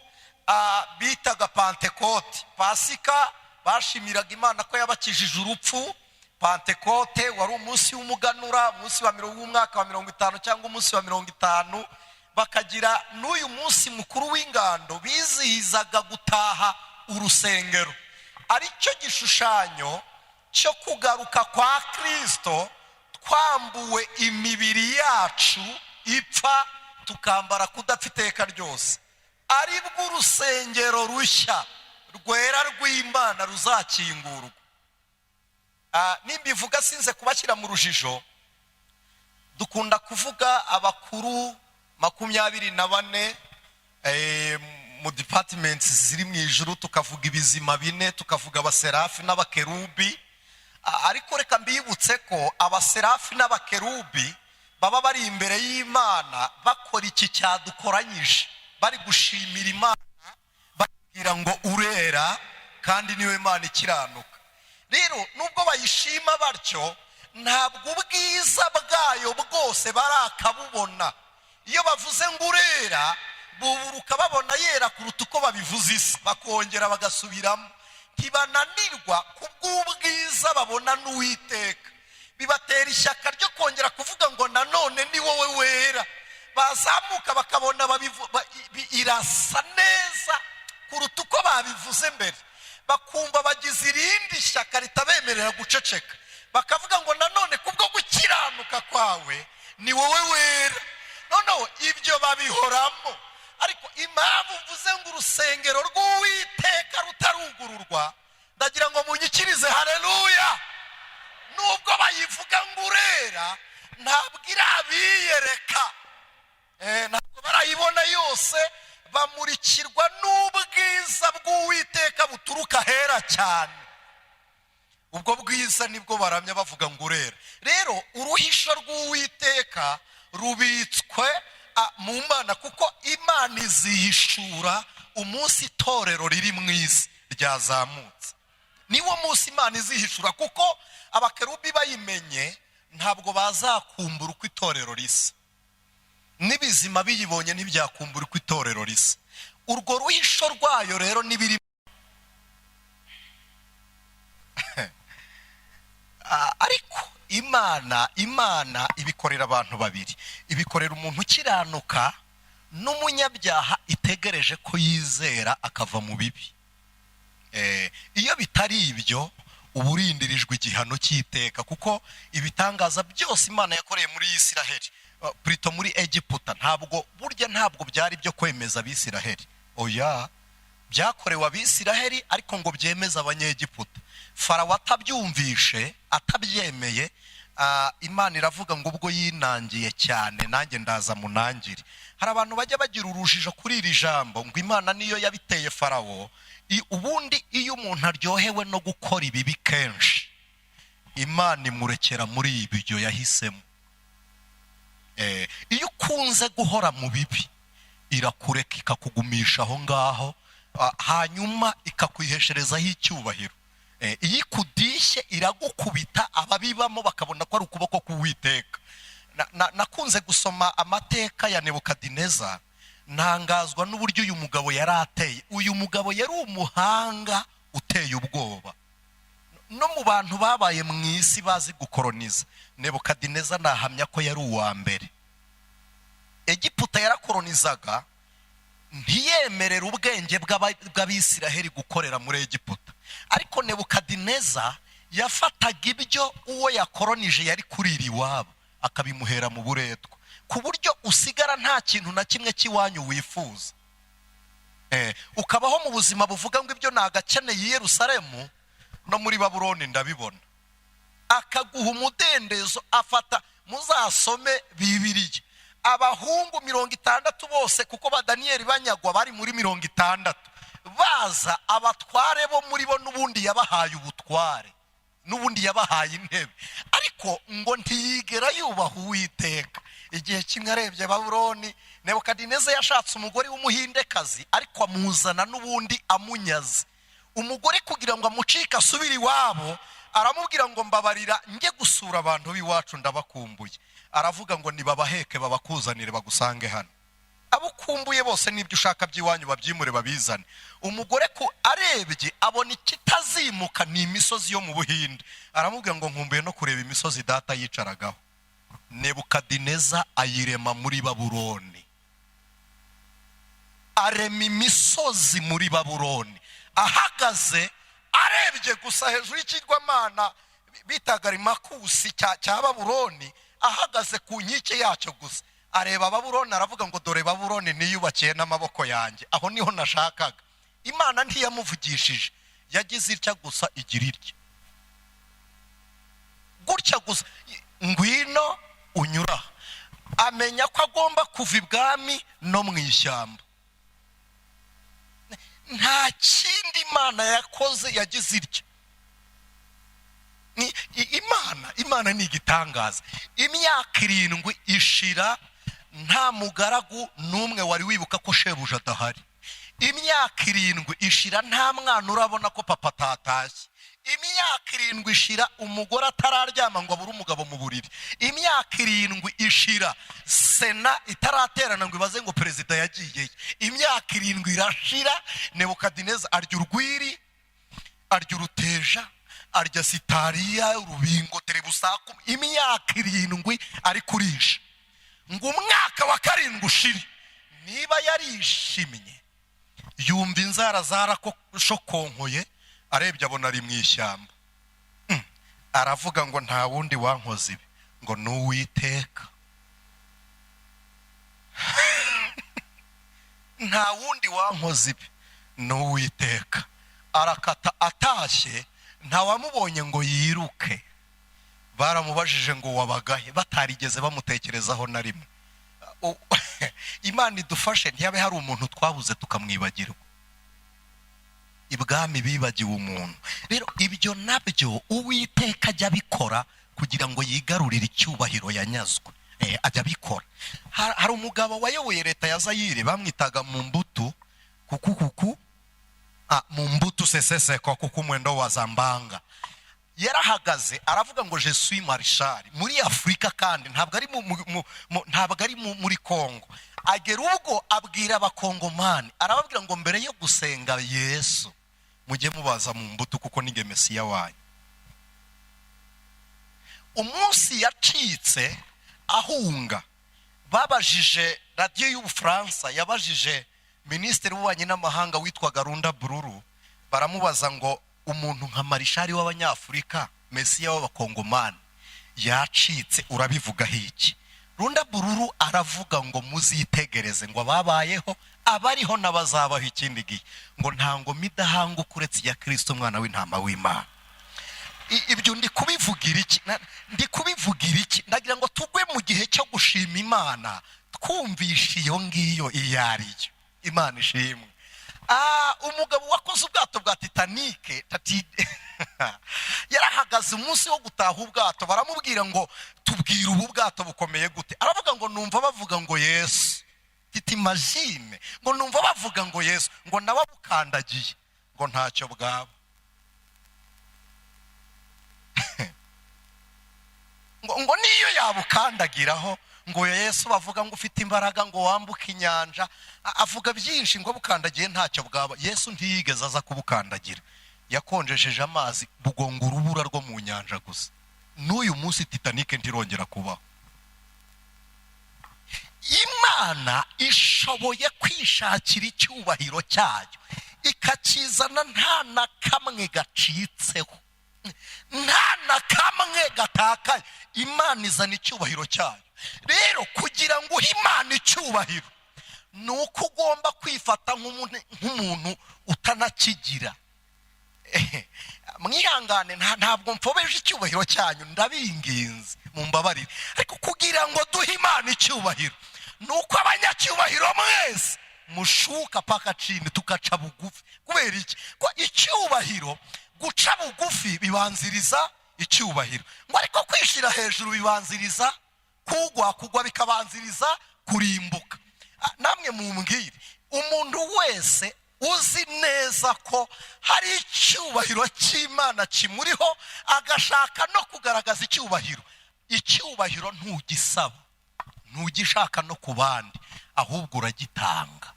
bitaga Pentekote. Pasika bashimiraga Imana ko yabakijije urupfu. Pentekote wari umunsi w'umuganura, umunsi w'umwaka wa 50 cyangwa umunsi wa 50. Bakagira n'uyu munsi mukuru w'ingando bizihizaga gutaha urusengero. ari cyo gishushanyo cyo kugaruka kwa Kristo, twambuwe imibiri yacu ipfa tukambara kudapfa iteka ryose, ari bwo urusengero rushya rwera rw'Imana ruzakingurwa. Nimbivuga sinze kubashyira mu rujijo, dukunda kuvuga abakuru 24 mu departments ziri mu ijuru, tukavuga ibizima 4, tukavuga abaserafi n'abakerubi. Ariko reka mbibutse ko abaserafi n'abakerubi baba bari imbere y'Imana bakora iki cyadukoranyije, bari gushimira Imana, bagira ngo urera kandi niwe Imana ikiranuka. Rero nubwo bayishima batyo, ntabwo ubwiza bwayo bwose barakabubona. Iyo bavuze ngo urera, buburuka babona yera kuruta uko babivuze isi, bakongera bagasubiramo. Ntibananirwa kubw'ubwiza babona n'Uwiteka, bibatera ishyaka ryo kongera kuvuga ngo nanone ni wowe wera. Bazamuka bakabona irasa neza kuruta uko babivuze mbere, bakumva bagize irindi shyaka ritabemerera guceceka, bakavuga ngo nanone kubwo gukiranuka kwawe ni wowe wera. Noneho ibyo babihoramo. Ariko impamvu mvuze ngo urusengero rw'Uwiteka rutarugururwa, ndagira ngo munyikirize haleluya. Nubwo bayivuga ngo urera, ntabwo irabiyereka, ntabwo barayibona yose, bamurikirwa n'ubwiza bw'Uwiteka buturuka hera cyane. Ubwo bwiza nibwo baramya bavuga ngo urera. Rero uruhisho rw'Uwiteka rubitswe mu Mana, kuko Imana izihishura umunsi itorero riri mu isi ryazamutse. Niwo munsi Imana izihishura, kuko abakerubi bayimenye ntabwo bazakumbura uko itorero risa, n'ibizima biyibonye ntibyakumbura uko itorero risa. Urwo ruhisho rwayo rero nibiri ariko Imana ibikorera abantu babiri. Ibikorera umuntu ukiranuka n'umunyabyaha itegereje ko yizera akava mu bibi. Iyo bitari ibyo uburindirijwe igihano cy'iteka, kuko ibitangaza byose Imana yakoreye muri Isiraheli, Prito muri Egiputa, ntabwo byari byo kwemeza Abisiraheli. Oya, byakorewe Abisiraheli ariko ngo byemeza Abanyegiputa. Farawo atabyumvishe, atabyemeye, Imana iravuga ngo ubwo yinangiye cyane nanjye ndaza munangire. Hari abantu bajya bagira urujijo kuri iri jambo ngo Imana niyo yabiteye Farawo. Ubundi iyo umuntu aryohewe no gukora ibibi kenshi, Imana imurekera muri ibyo yahisemo. Iyo ukunze guhora mu bibi, irakureka ikakugumisha aho ngaho, hanyuma ikakwihesherezaho icyubahiro. Iyo ikudishye iragukubita, ababibamo bakabona ko ari ukuboko k'Uwiteka. Nakunze gusoma amateka ya Nebukadineza, ntangazwa n'uburyo uyu mugabo yari ateye. Uyu mugabo yari umuhanga uteye ubwoba. No mu bantu babaye mu isi bazi gukoroniza, Nebukadineza nahamya ko yari uwa mbere. Egiputa yarakoronizaga, ntiyemerera ubwenge bw'Abisiraheli gukorera muri Egiputa. Ariko Nebukadineza yafataga ibyo uwo yakoronije yari kurira iwabo akabimuhera mu buretwa, ku buryo usigara nta kintu na kimwe cy'iwanyu wifuza. Ukabaho mu buzima buvuga ngo ibyo nagakeneye i Yerusalemu no muri Babuloni ndabibona. Akaguha umudendezo. Afata, muzasome Bibiliya, abahungu 60 bose, kuko ba Daniyeli banyagwa bari muri 60, baza abatware bo muri bo n'ubundi yabahaye ubutware, n'ubundi yabahaye intebe, ariko ngo ntiyigera yubaha Uwiteka. Igihe kimwe arebye Babuloni, Nebukadineza yashatse umugore w'umuhindekazi, ariko amuzana n'ubundi amunyaze. Umugore kugira ngo amucike asubire iwabo, aramubwira ngo mbabarira njye gusura abantu b'iwacu ndabakumbuye. Aravuga ngo nibabaheke babakuzanire bagusange hano. Abukumbuye bose n'ibyo ushaka by'iwanyu babyimure babizane. Umugore ko arebye abona ikitazimuka ni imisozi yo mu Buhinde, aramubwira ngo nkumbuye no kureba imisozi data yicaragaho. Nebukadineza ayirema muri Babuloni, arema imisozi muri Babuloni, ahagaze arebye gusa hejuru y'ikigwamana bitaga Rimakusi cya Babuloni, ahagaze ku nkike yacyo gusa areba Babuloni aravuga ngo dore Babuloni niyubakiye n'amaboko yanjye. Aho niho nashakaga. Imana ntiyamuvugishije, yagize itya gusa igira itya gutya gusa, ngwino unyura. Amenya ko agomba kuva ibwami no mu ishyamba. Nta kindi Imana yakoze, yagize itya. Imana ni igitangaza. Imyaka 7 ishira nta mugaragu n'umwe wari wibuka ko shebuja adahari. Imyaka 7 ishira nta mwana urabona ko papa atatashye. Imyaka 7 ishira umugore atararyama ngo abure umugabo mu buriri. Imyaka 7 ishira sena itaraterana ngo ibaze ngo perezida yagiye. Imyaka 7 irashira, Nebukadineza arya urwiri, arya uruteja, arya sitariya, urubingo, terebusaku. Imyaka 7 ari kurisha ngo umwaka wa 7 ushire. Niba yarishimye yumva inzara zarashokonkoye, arebye abona ari mu ishyamba. Aravuga ngo nta wundi wankoze ibi, ngo n'Uwiteka. Nta wundi wankoze ibi, n'Uwiteka. Arakata atashye, nta wamubonye ngo yiruke. Baramubajije ngo wabagahe, batarigeze bamutekerezaho na rimwe. Imana idufashe ntiyabe hari umuntu twabuze tukamwibagirwa. Ibwami bibagiwe umuntu. Rero ibyo nabyo Uwiteka ajya abikora kugira ngo yigarurire icyubahiro yanyazwe. Ajya abikora. Hari umugabo wayoboye leta ya Zaire bamwitaga Mumbutu kuku Mumbutu seseseko kuko mwendo wa Zambanga. Yarahagaze aravuga ngo je suis marshal muri Afrika, kandi ntabwo ari muri Kongo. Agera ubwo abwira abakongomani, arababwira ngo mbere yo gusenga Yesu mujye mubaza Mumbutu kuko ni Mesiya wanyu. Umunsi yacitse ahunga, babajije radio y'Ubufaransa, yabajije Minisitiri w'ububanyi n'amahanga witwaga Runda Bururu, baramubaza ngo umuntu nka marishari w'Abanyafurika, Mesiya w'Abakongomani yacitse, urabivugaho iki? Runda Bururu aravuga ngo muzitegereze ngo ababayeho abariho n'abazabaho ikindi gihe, ngo nta ngoma idahanga uretse ya Kristo umwana w'intama w'Imana. Ibyo ndi kubivugira iki? Ndagira ngo tugwe mu gihe cyo gushima Imana, twumvisha iyo ngiyo iyo ariyo. Imana ishimwe. Umugabo wakoze ubwato bwa Titanic yarahagaze umunsi wo gutaha ubwato, baramubwira ngo tubwire ubu bwato bukomeye gute. Aravuga ngo numva bavuga ngo Yesu. Titimagine ngo numva bavuga ngo Yesu, ngo nababukandagiye ngo ntacyo bwaba. ngo niyo yabukandagiraho ngo Yesu bavuga ngo ufite imbaraga ngo wambuka inyanja, avuga byinshi ngo bukandagiye ntacyo bwaba. Yesu ntiyigeze aza kubukandagira, yakonjesheje amazi bugonga urubura rwo mu nyanja gusa. N'uyu munsi Titanic ntirongera kubaho. Imana ishoboye kwishakira icyubahiro cyayo ikakizana nta na kamwe gacitseho, nta na kamwe gatakaye. Imana izana icyubahiro cyayo. Rero kugira ngo uhe Imana icyubahiro nuko ugomba kwifata nk'umuntu utanakigira. Mwihangane, ntabwo mfobeje icyubahiro cyanyu, ndabinginze mumbabarire. Ariko kugira ngo duhe Imana icyubahiro nuko abanyacyubahiro mwese mushuka paka chini tukaca bugufi. Kubera iki? Ko icyubahiro, guca bugufi bibanziriza icyubahiro, ngo ariko kwishira hejuru bibanziriza kugwa bikabanziriza kurimbuka. Namwe mumbwire, umuntu wese uzi neza ko hari icyubahiro cy'Imana kimuriho agashaka no kugaragaza icyubahiro ntugisaba, ntugishaka no ku bandi, ahubwo uragitanga.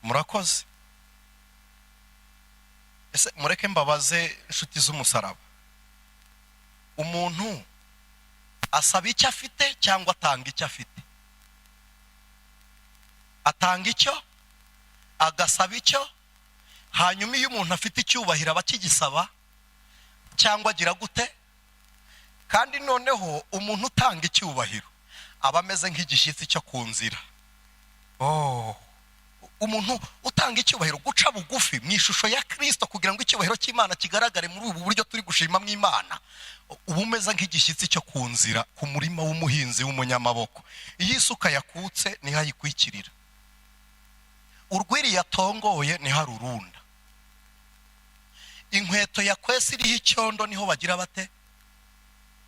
Murakoze. Ese mureke mbabaze inshuti z'umusaraba, umuntu asaba icyo afite cyangwa atanga icyo afite? Atanga icyo agasaba icyo, hanyuma iyo umuntu afite icyubahiro aba akigisaba cyangwa agira gute. kandi noneho umuntu utanga icyubahiro aba ameze nk'igishyitsi cyo ku nzira. Umuntu utanga icyubahiro guca bugufi mu ishusho ya Kristo kugira ngo icyubahiro cy'Imana kigaragare muri ubu buryo turi gushima mu Imana, uba umeze nk'igishyitsi cyo ku nzira ku murima w'umuhinzi w'umunyamaboko. Iyo isuka yakutse niho ayikwikirira, urwiri yatongoye niho arurunda, inkweto yakwese iriho icyondo niho bagira bate,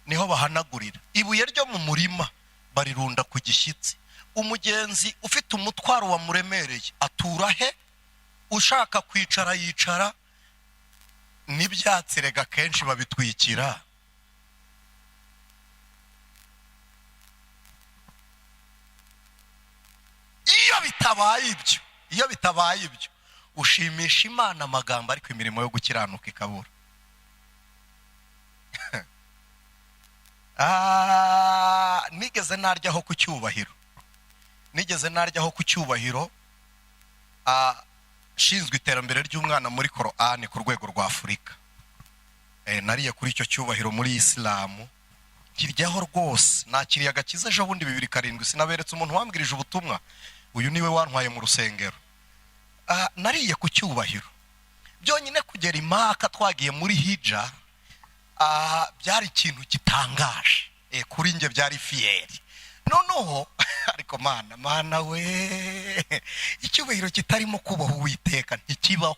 niho bahanagurira. Ibuye ryo mu murima barirunda ku gishyitsi. Umugenzi ufite umutwaro wamuremereye atura he? Ushaka kwicara yicara, n'ibyatsi rega kenshi babitwikira. Iyo bitabaye ibyo ushimisha Imana amagambo ariko imirimo yo gukiranuka ikabura. Nigeze naryaho ku cyubahiro shinzwe iterambere ry'umwana muri Korani ku rwego rwa Afurika. Nariye kuri icyo cyubahiro muri Isilamu, kiryaho rwose. Nakiriye agakiza ejo bundi 2007, sinaberetse umuntu wambwirije ubutumwa, uyu niwe wantwaye mu rusengero. Nariye ku cyubahiro byonyine. Kugera imaka twagiye muri hija, byari ikintu gitangaje kuri njye, byari fiyeri. Noneho ariko mana we, icyubahiro kitarimo kubaho Uwiteka ntikibaho.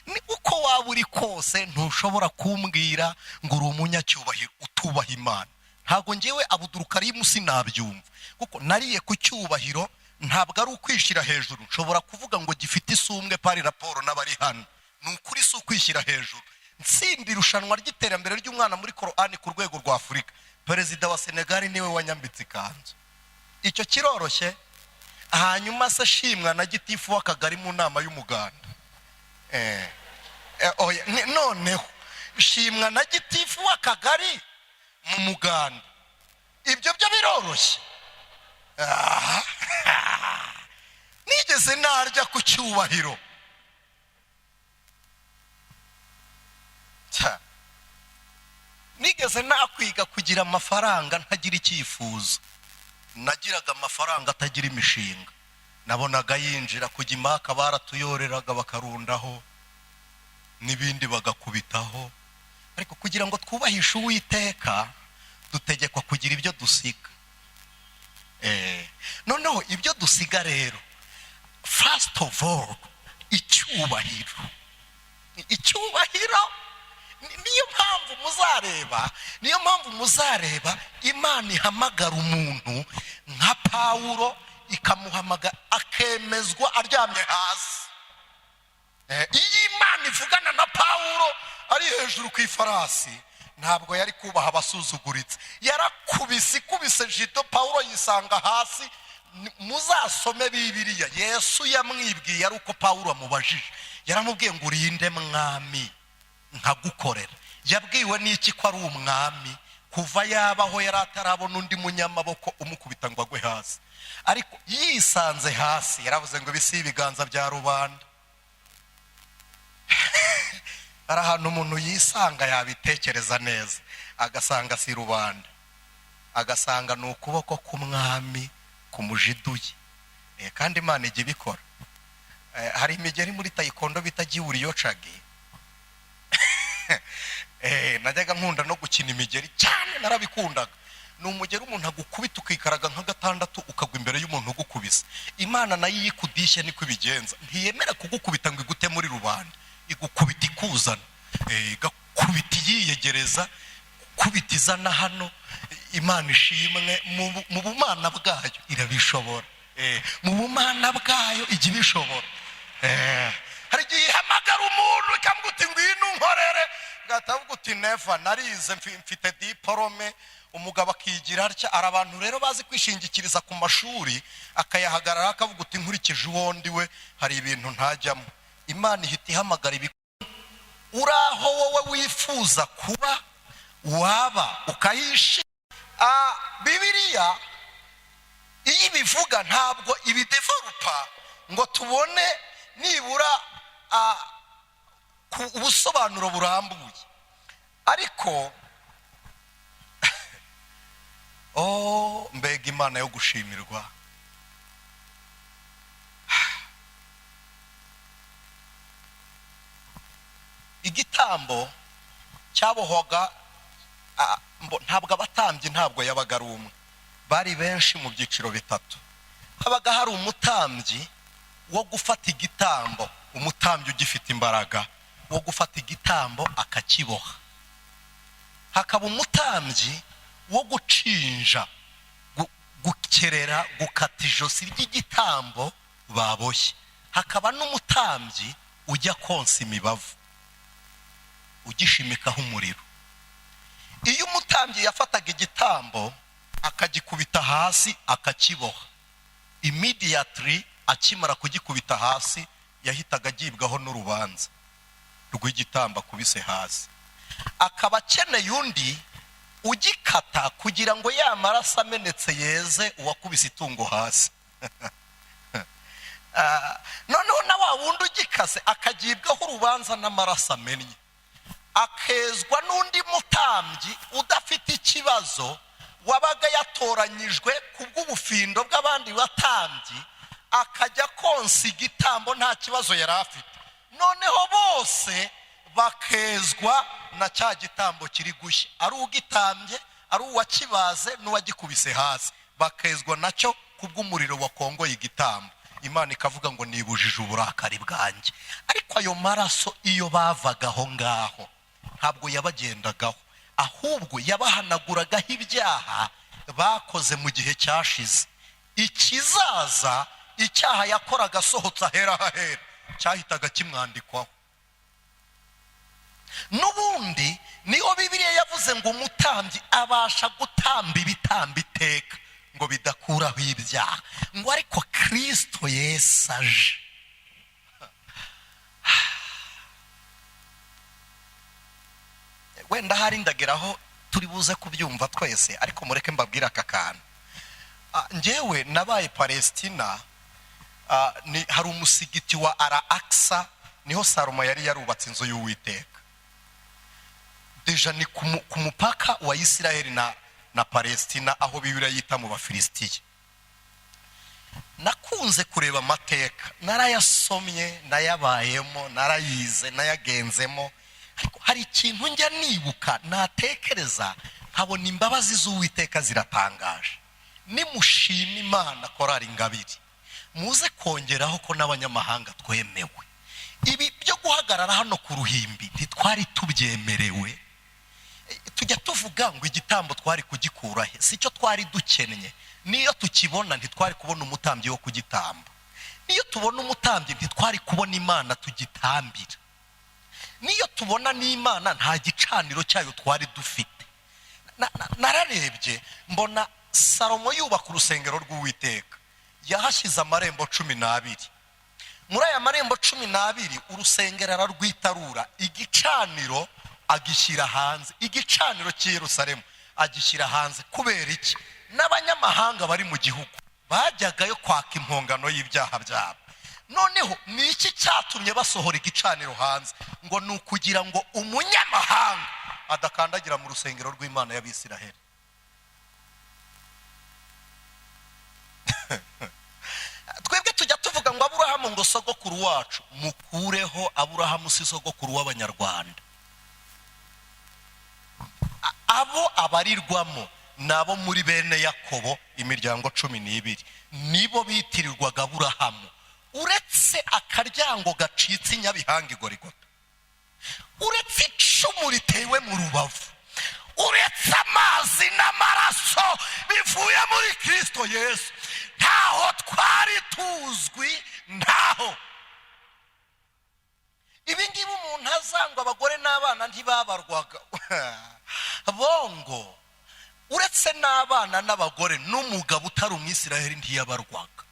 Ni uko waba uri kose ntushobora kumbwira ngo uri umunyacyubahiro utubaha Imana. Ntago ngewe Abudurukarimu sinabyumva, kuko nariye ku cyubahiro. Ntabwo ari ukwishyira hejuru, nshobora kuvuga ngo gifite isumbwe pari raporo n'abari hano. Ni ukuri si ukwishyira hejuru. Nsindi irushanwa ry'iterambere ry'umwana muri Korani ku rwego rwa Afurika, perezida wa Senegal niwe wanyambitse ikanzu. Icyo kiroroshye. Hanyuma se shimwa na gitifu w'akagari mu nama y'umuganda. Noneho shimwa na gitifu w'akagari mu muganda, ibyo byo biroroshye. Nigeze narya ku cyubahiro. Nigeze nakwiga kugira amafaranga ntagira icyifuzo. Nagiraga amafaranga atagira imishinga. Nabonaga yinjira kujya imaka, baratuyoreraga bakarundaho n'ibindi bagakubitaho. Ariko kugira ngo twubahishe Uwiteka dutegekwa kugira ibyo dusiga. Noneho ibyo dusiga rero, first of all, icyubahiro. Niyo mpamvu muzareba Imana ihamagara umuntu nka Pawulo, ikamuhamagara akemezwa aryamye hasi. Iyo Imana ivugana na Pawulo ari hejuru ku ifarasi, ntabwo yari kubaha abasuzuguritse. Yarakubise jito, Pawulo yisanga hasi. Muzasome Bibiliya, Yesu yamwibwiye ari uko Pawulo amubajije. Yaramubwiye ngo urinde mwami nkagukorera. Yabwiwe n'iki ko ari umwami? Kuva yabaho yari atarabona undi munyamaboko umukubita ngo agwe hasi. Ariko yisanze hasi yaravuze ngo bisi ibiganza bya rubanda. Ari ahantu umuntu yisanga yabitekereza neza, agasanga si rubanda, agasanga ni ukuboko k'umwami kumujiduye. Kandi Imana ijya ibikora. Hari imigeri muri Taekwondo bita Jiwuriyocagi. Najyaga nkunda no gukina imigeri cyane, narabikundaga. Ni umugeri umuntu agukubita ukikaraga nka gatandatu ukagwa imbere y'umuntu ugukubise. Imana nayo yikudishye niko ibigenza, ntiyemera kugukubita ngo igute muri rubanda, igukubita ikuzana, igakubita yiyegereza, kubita izana hano. Imana ishimwe, mu bumana bwayo irabishobora. Mu bumana bwayo ijya ibishobora. Hari igihe ihamagara umuntu ikavuga uti ngwino unkorere, gatavuga uti never, narize mfite diplome. Umugabo akigira atya. Ari abantu rero bazi kwishingikiriza ku mashuri, akayahagarara akavuga uti nkurikije uwo ndiwe hari ibintu ntajyamo. Imana ihita ihamagara uraho wowe wifuza kuba waba ukayishi. Bibiliya iyo ibivuga ntabwo ibidevelopa ngo tubone nibura ubusobanuro burambuye, ariko mbega Imana yo gushimirwa. Igitambo cyabohoga, ntabwo abatambyi ntabwo yabaga ari umwe, bari benshi mu byiciro bitatu. Habaga hari umutambyi wo gufata igitambo, umutambyi ugifite imbaraga wo gufata igitambo akakiboha. Hakaba umutambyi wo gucinja, gukerera, gukata ijosi ry'igitambo baboshye. Hakaba n'umutambyi ujya konsa imibavu, ugishimikaho umuriro. Iyo umutambyi yafataga igitambo akagikubita hasi akakiboha, immediately akimara kugikubita hasi yahitaga agibwaho n'urubanza rw'igitambo akubise hasi. Akaba akeneye undi ugikata kugira ngo ya maraso amenetse yeze uwakubise itungo hasi. Noneho na wa wundi ugikase akagibwaho urubanza n'amaraso amennye, akezwa n'undi mutambyi udafite ikibazo wabaga yatoranyijwe kubw'ubufindo bw'abandi batambyi, akajya konsa igitambo nta kibazo yari afite. Noneho bose bakezwa na cya gitambo kiri gushya, ari ugitambye, ari uwakibaze n'uwagikubise hasi, bakezwa nacyo kubw'umuriro wakongoye igitambo. Imana ikavuga ngo nibujije uburakari bwanjye. Ariko ayo maraso iyo bavaga aho ngaho ntabwo yabagendagaho, ahubwo yabahanaguragaho ibyaha bakoze mu gihe cyashize. Ikizaza, icyaha yakoraga asohotse ahera hahera, cyahitaga kimwandikwaho. N'ubundi niho Bibiliya yavuze ngo umutambyi abasha gutamba ibitambo iteka ngo bidakuraho ibyaha, ngo ariko Kristo Yesu aje. Wenda hari ndageraho turi buze kubyumva twese, ariko mureke mbabwire aka kantu. Njyewe nabaye Palestina, hari umusigiti wa Al-Aqsa, niho Salomo yari yarubatse inzu y'Uwiteka. Deja ni ku mupaka wa Isiraheli na Palestina, aho Bibiliya yita mu Bafilisitiya. Nakunze kureba amateka, narayasomye, nayabayemo, narayize, nayagenzemo, ariko hari ikintu njya nibuka natekereza nkabona imbabazi z'Uwiteka ziratangaje. Nimushima Imana Chor Ingabire, muze kongeraho ko n'abanyamahanga twemewe. Ibi byo guhagarara hano ku ruhimbi ntitwari tubyemerewe. Tujya tuvuga ngo igitambo twari kugikura he, sicyo twari dukennye. Niyo tukibona ntitwari kubona umutambyi wo kugitamba, niyo tubona umutambyi ntitwari kubona Imana tugitambira, niyo tubona n'Imana nta gicaniro cyayo twari dufite. Nararebye mbona Salomo yubaka urusengero rw'Uwiteka, yahashyize amarembo 12. Muri aya marembo 12 urusengero ararwitarura, igicaniro agishyira hanze, igicaniro cy'i Yerusalemu agishyira hanze. Kubera iki? N'abanyamahanga bari mu gihugu bajyagayo kwaka impongano y'ibyaha byabo. Noneho ni iki cyatumye basohora igicaniro hanze? Ngo ni ukugira ngo umunyamahanga adakandagira mu rusengero rw'Imana y'Abisiraheli. Twebwe tujya tuvuga ngo Aburahamu ngo sogokuru wacu, mukureho Aburahamu si sogokuru w'Abanyarwanda. Abo abarirwamo nabo muri bene Yakobo, imiryango 12 nibo bitirirwaga Aburahamu. Uretse akaryango gacitse i Nyabihanga i Gorigota, uretse icumu ritewe mu rubavu, uretse amazi n'amaraso bivuye muri Kristo Yesu, ntaho twari tuzwi, ntaho. Ibi ngibi umuntu azangwa abagore n'abana ntibabarwaga bongo, uretse n'abana n'abagore n'umugabo utari umwisiraheli ntiyabarwaga,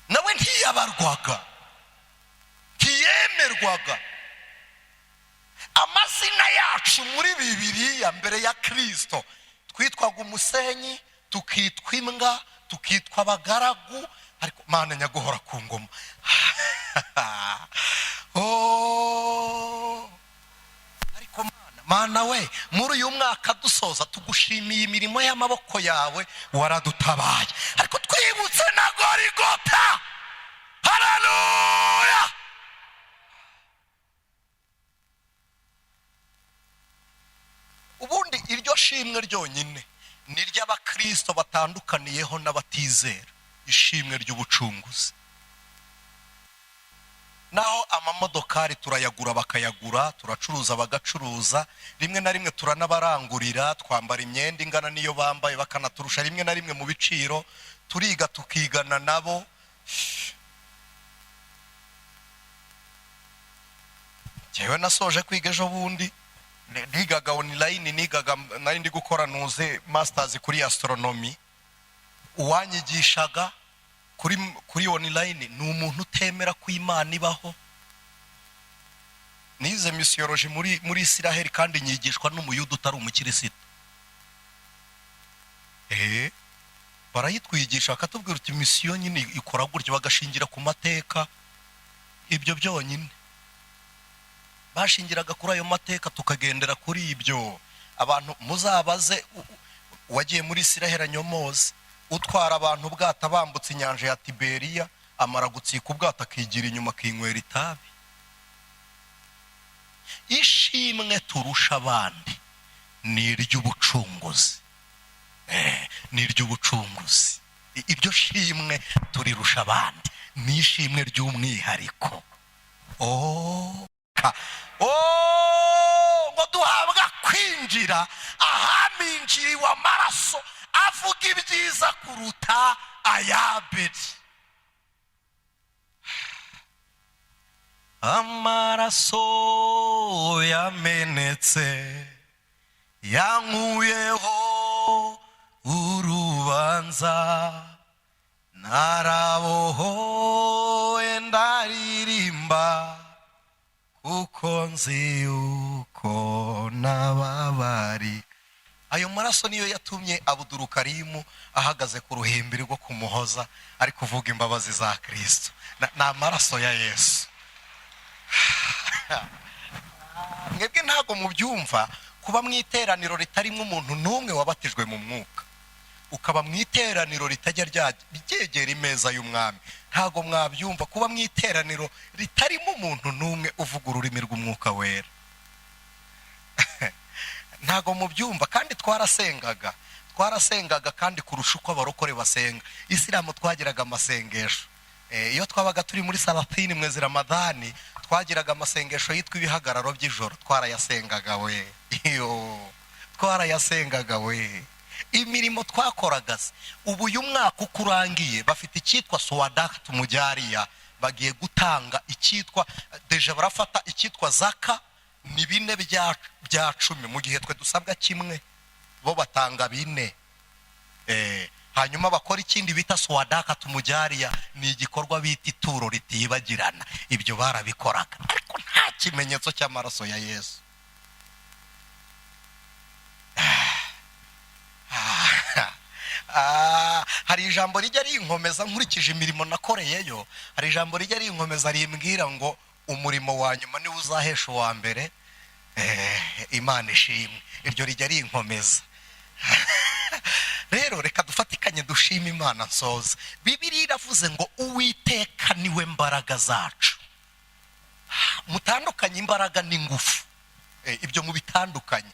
nawe ntiyabarwaga, ntiyemerwaga. Amazina yacu muri Bibiliya mbere ya Kristo twitwaga umusenyi, tukitwa imbwa, tukitwa abagaragu, ariko Mana nyaguhora ku ngoma. Oh, ariko Mana we, muri uyu mwaka dusoza tugushimiye imirimo y'amaboko yawe, waradutabaye, ariko twibutse na Gorigota. Haleluya. Ubundi iryo shimwe ryonyine ni ry'abakristo batandukaniyeho n'abatizera, ishimwe ry'ubucunguzi. Naho amamodokari turayagura bakayagura, turacuruza bagacuruza, rimwe na rimwe turanabarangurira, twambara imyenda ingana niyo bambaye bakanaturusha rimwe na rimwe mu biciro, turiga tukigana nabo. Jewe nasoje kwiga ejo bundi, nigaga online, nari ndi gukora nuze masters kuri astronomy. Uwanyigishaga kuri online ni umuntu utemera ko Imana ibaho. Nize missiology muri Israel kandi nyigishwa n'umuyuda utari umukirisitu. Barayitwigisha akatubwira uti mission nyine ikora gutyo, bagashingira ku mateka. Ibyo byonyine bashingiraga kuri ayo mateka, tukagendera kuri ibyo. Abantu muzabaze wagiye muri Israel nyomozi, utwara abantu ubwato bambutse inyanja ya Tiberiya, amara gutsika ubwato akigira inyuma akinywera itabi. Ishimwe turusha abandi ni iry'ubucunguzi. Ni iry'ubucunguzi. Iryo shimwe turirusha abandi ni ishimwe ry'umwihariko. Ngo duhabwa kwinjira ahaminjiriwe amaraso avuga ibyiza kuruta ay'Abeli. Amaraso yamenetse yankuyeho urubanza, narabohowe ndaririmba kuko nzi yuko nababari. Ayo maraso niyo yatumye Abudurukarimu ahagaze ku ruhimbi rwo kumuhoza ari kuvuga imbabazi za Kristo. Ni amaraso ya Yesu. Mwebwe ntago mubyumva, kuba mu iteraniro ritarimo umuntu n'umwe wabatijwe mu mwuka, ukaba mu iteraniro ritajya ryegera imeza y'umwami, ntago mwabyumva. Kuba mu iteraniro ritarimo umuntu n'umwe uvuga ururimi rw'umwuka wera, ntago mubyumva. Kandi twarasengaga kandi kurusha uko abarokore basenga. Isilamu twagiraga amasengesho. Iyo twabaga turi muri Salatini mwezi Ramadani, twagiraga amasengesho yitwa ibihagararo by'ijoro. Twarayasengaga we, twarayasengaga we. Imirimo twakoraga se, ubu uyu mwaka ukurangiye bafite icyitwa Swadak Tumujariya, bagiye gutanga icyitwa deja, barafata icyitwa Zaka, ni 4 bya 10, mu gihe twe dusabwa kimwe, bo batanga 4. Hanyuma bakora ikindi bita Swadaka Tumujariya, ni igikorwa bita ituro ritibagirana. Ibyo barabikoraga, ariko nta kimenyetso cy'amaraso ya Yesu. Hari ijambo rijya rinkomeza nkurikije imirimo nakoreyeyo. Hari ijambo rijya rinkomeza rimbwira ngo umurimo wa nyuma niwe uzahesha uwa mbere. Imana ishimwe. Iryo rijya rinkomeza. Rero reka dufatikanye dushima Imana nsoza. Bibiliya iravuze ngo Uwiteka niwe mbaraga zacu. Mutandukanye imbaraga n'ingufu. Ibyo mu bitandukanye.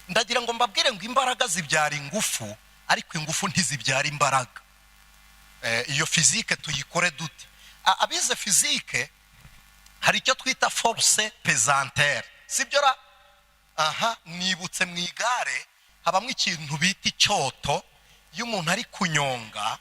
Ndagira ngo mbabwire ngo imbaraga zibyara ingufu, ariko ingufu ntizibyara imbaraga. Iyo fizike tuyikore dute? Abize fizike hari icyo twita force pesantere, sibyo ra? Nibutse mu igare habamwe ikintu bita icyoto. Iyo umuntu ari kunyonga,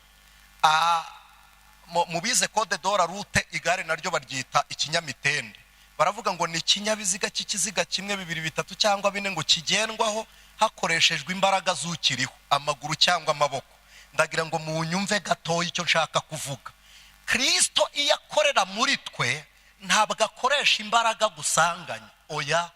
mu bize code de la route, igare naryo baryita ikinyamitende. Baravuga ngo ni ikinyabiziga cy'ikiziga kimwe, 2, 3 cyangwa 4 ngo kigendwaho hakoreshejwe imbaraga z'ukiriho, amaguru cyangwa amaboko. Ndagira ngo munyumve gatoya icyo nshaka kuvuga. Kristo iyo akorera muri twe ntabwo akoresha imbaraga gusanganya, oya,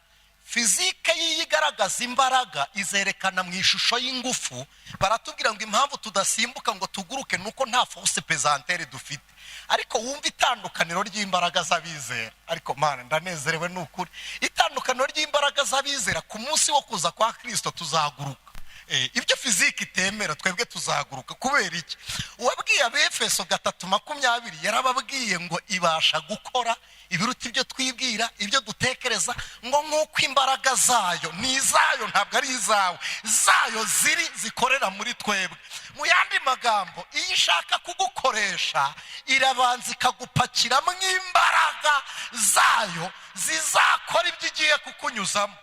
fizike yiyigaragaza imbaraga izerekana mu ishusho y'ingufu. Baratubwira ngo impamvu tudasimbuka ngo tuguruke nuko nta force pesantere dufite. Ariko wumva itandukaniro ry'imbaraga z'abizera. Ariko mana ndanezerewe n'ukuri, itandukaniro ry'imbaraga z'abizera ku munsi wo kuza kwa Kristo tuzaguruka. Ibyo fiziki itemera twebwe tuzaguruka. Kubera iki? Uwabwiye Abefeso 3:20 yarababwiye ngo ibasha gukora ibiruta ibyo twibwira, ibyo dutekereza, ngo nk'uko imbaraga zayo ni izayo ntabwo ari izawe, zayo zikorera muri twebwe. Mu yandi magambo, iyo ishaka kugukoresha irabanza ikagupakiramo imbaraga zayo zizakora ibyo igiye kukunyuzamo.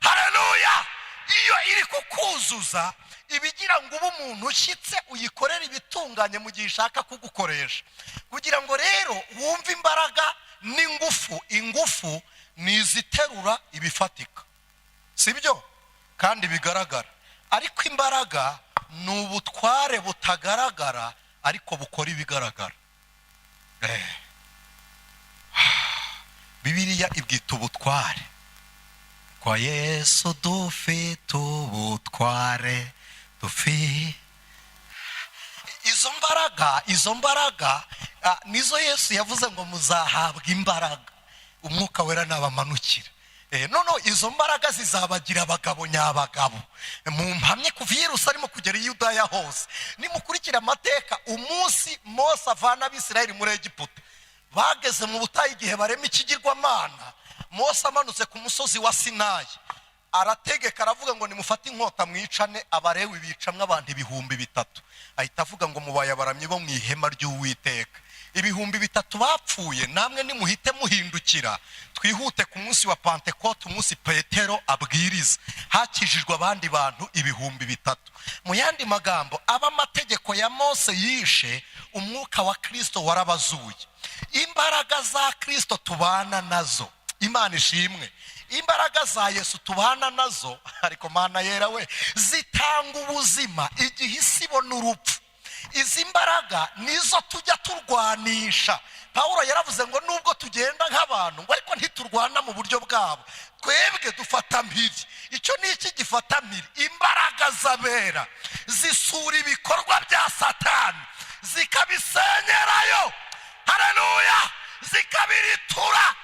Haleluya! Iyo iri kukuzuza ibigira ngo ube umuntu ushyitse uyikorera ibitunganye mu gihe ishaka kugukoresha. Kugira ngo rero wumve imbaraga n'ingufu, ingufu ni iziterura ibifatika, sibyo kandi bigaragara. Ariko imbaraga ni ubutware butagaragara ariko bukora ibigaragara. Bibiliya ibwita ubutware. Kwa Yesu dufite ubutware, dufite izo mbaraga nizo Yesu yavuze ngo muzahabwa imbaraga umwuka wera nabamanukira. Noneho izo mbaraga zizabagira abagabo nyabagabo. Mu mpamye kuva i Yerusalemu kugera i Yudaya hose, nimukurikira amateka, umunsi Mose avana Abisirayeli muri Egiputa, bageze mu butayu igihe barema ikigirwamana, Mose amanutse ku musozi wa Sinayi arategeka, aravuga ngo nimufate inkota mwicane. Abarewi bicamwe abantu 3,000. Ahita avuga ngo mubaye abaramyi bo mu ihema ry'Uwiteka. 3,000 bapfuye, namwe nimuhite muhindukira twihute ku munsi wa Pentecote, umunsi Petero abwiriza, hakijijwe abandi bantu 3,000. Mu yandi magambo, abamategeko ya Mose yishe, umwuka wa Kristo warabazuye. Imbaraga za Kristo tubana nazo, Imana ishimwe, imbaraga za Yesu tubana nazo, ariko Mana yera we, zitanga ubuzima igihe isi ibona urupfu. Izi mbaraga nizo tujya turwanisha. Pawulo yaravuze ngo nubwo tugenda nk'abantu ngo ariko ntiturwana mu buryo bwabo, twebwe dufata mpiri. Icyo ni iki gifata mpiri? Imbaraga z'abera zisura ibikorwa bya Satani zikabisenyerayo. Haleluya! Zikabiritura.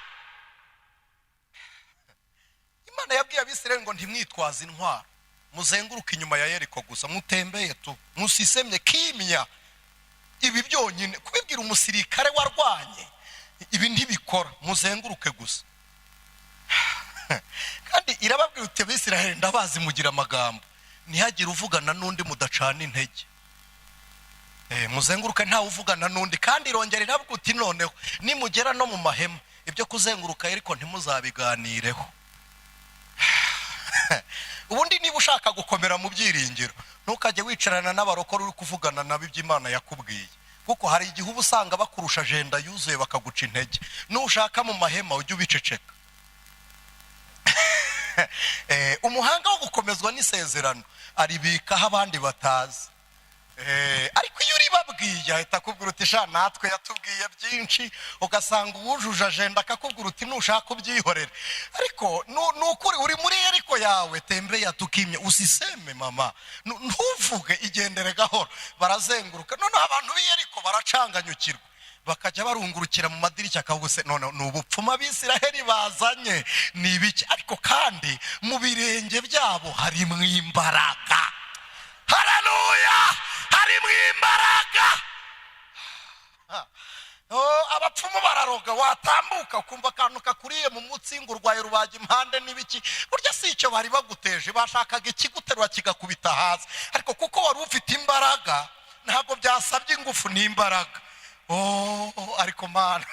Imana yabwiye Abisirayeli ngo ntimwitwaze intwaro, muzenguruke inyuma ya Yeriko gusa, mutembeye tu, musisemye kimya. Ibi byonyine kubibwira umusirikare warwanye, ibi ntibikora, muzenguruke gusa. Kandi irababwira uti Abisirayeli ndabazi mugira amagambo, ntihagire uvugana n'undi mudacana intege. Muzenguruke ntawe uvugana n'undi. Kandi irongera irabwira uti noneho nimugera no mu mahema, ibyo kuzenguruka ariko ntimuzabiganireho. Ubundi niba ushaka gukomera mu byiringiro, ntukajye wicarana n'abarokore uri kuvugana nabo iby'Imana yakubwiye, kuko hari igihe uba usanga bakurusha agenda yuzuye bakaguca intege. Nushaka mu mahema ujye ubiceceka. Umuhanga wo gukomezwa n'isezerano aribikaho abandi batazi. Ariko iyo uribabwiye ahita akubwira uti sha natwe yatubwiye byinshi, ugasanga uwujuje agenda akakubwira uti nushaka ubyihorere. Ariko nukuri uri muri Yeriko yawe, tembeye tukimye, usiseme mama, ntuvuge, igendere gahoro. Barazenguruka, noneho abantu b'i Yeriko baracanganyukirwa, bakajya barungurukira mu madirishya akabuse, none n'ubupfuma Abisirayeli bazanye ni ibiki? Ariko kandi mu birenge byabo harimo imbaraga. Haleluya! Harimo imbaraga. Abapfumu bararoga, watambuka ukumva akantu kakuriye mu mutsi ngo urwaye rubaga impande n'ibiki. Burya si icyo bari baguteje, bashakaga ikiguterura kigakubita hasi. Ariko kuko wari ufite imbaraga, ntabwo byasabye ingufu n'imbaraga. Ariko Mana,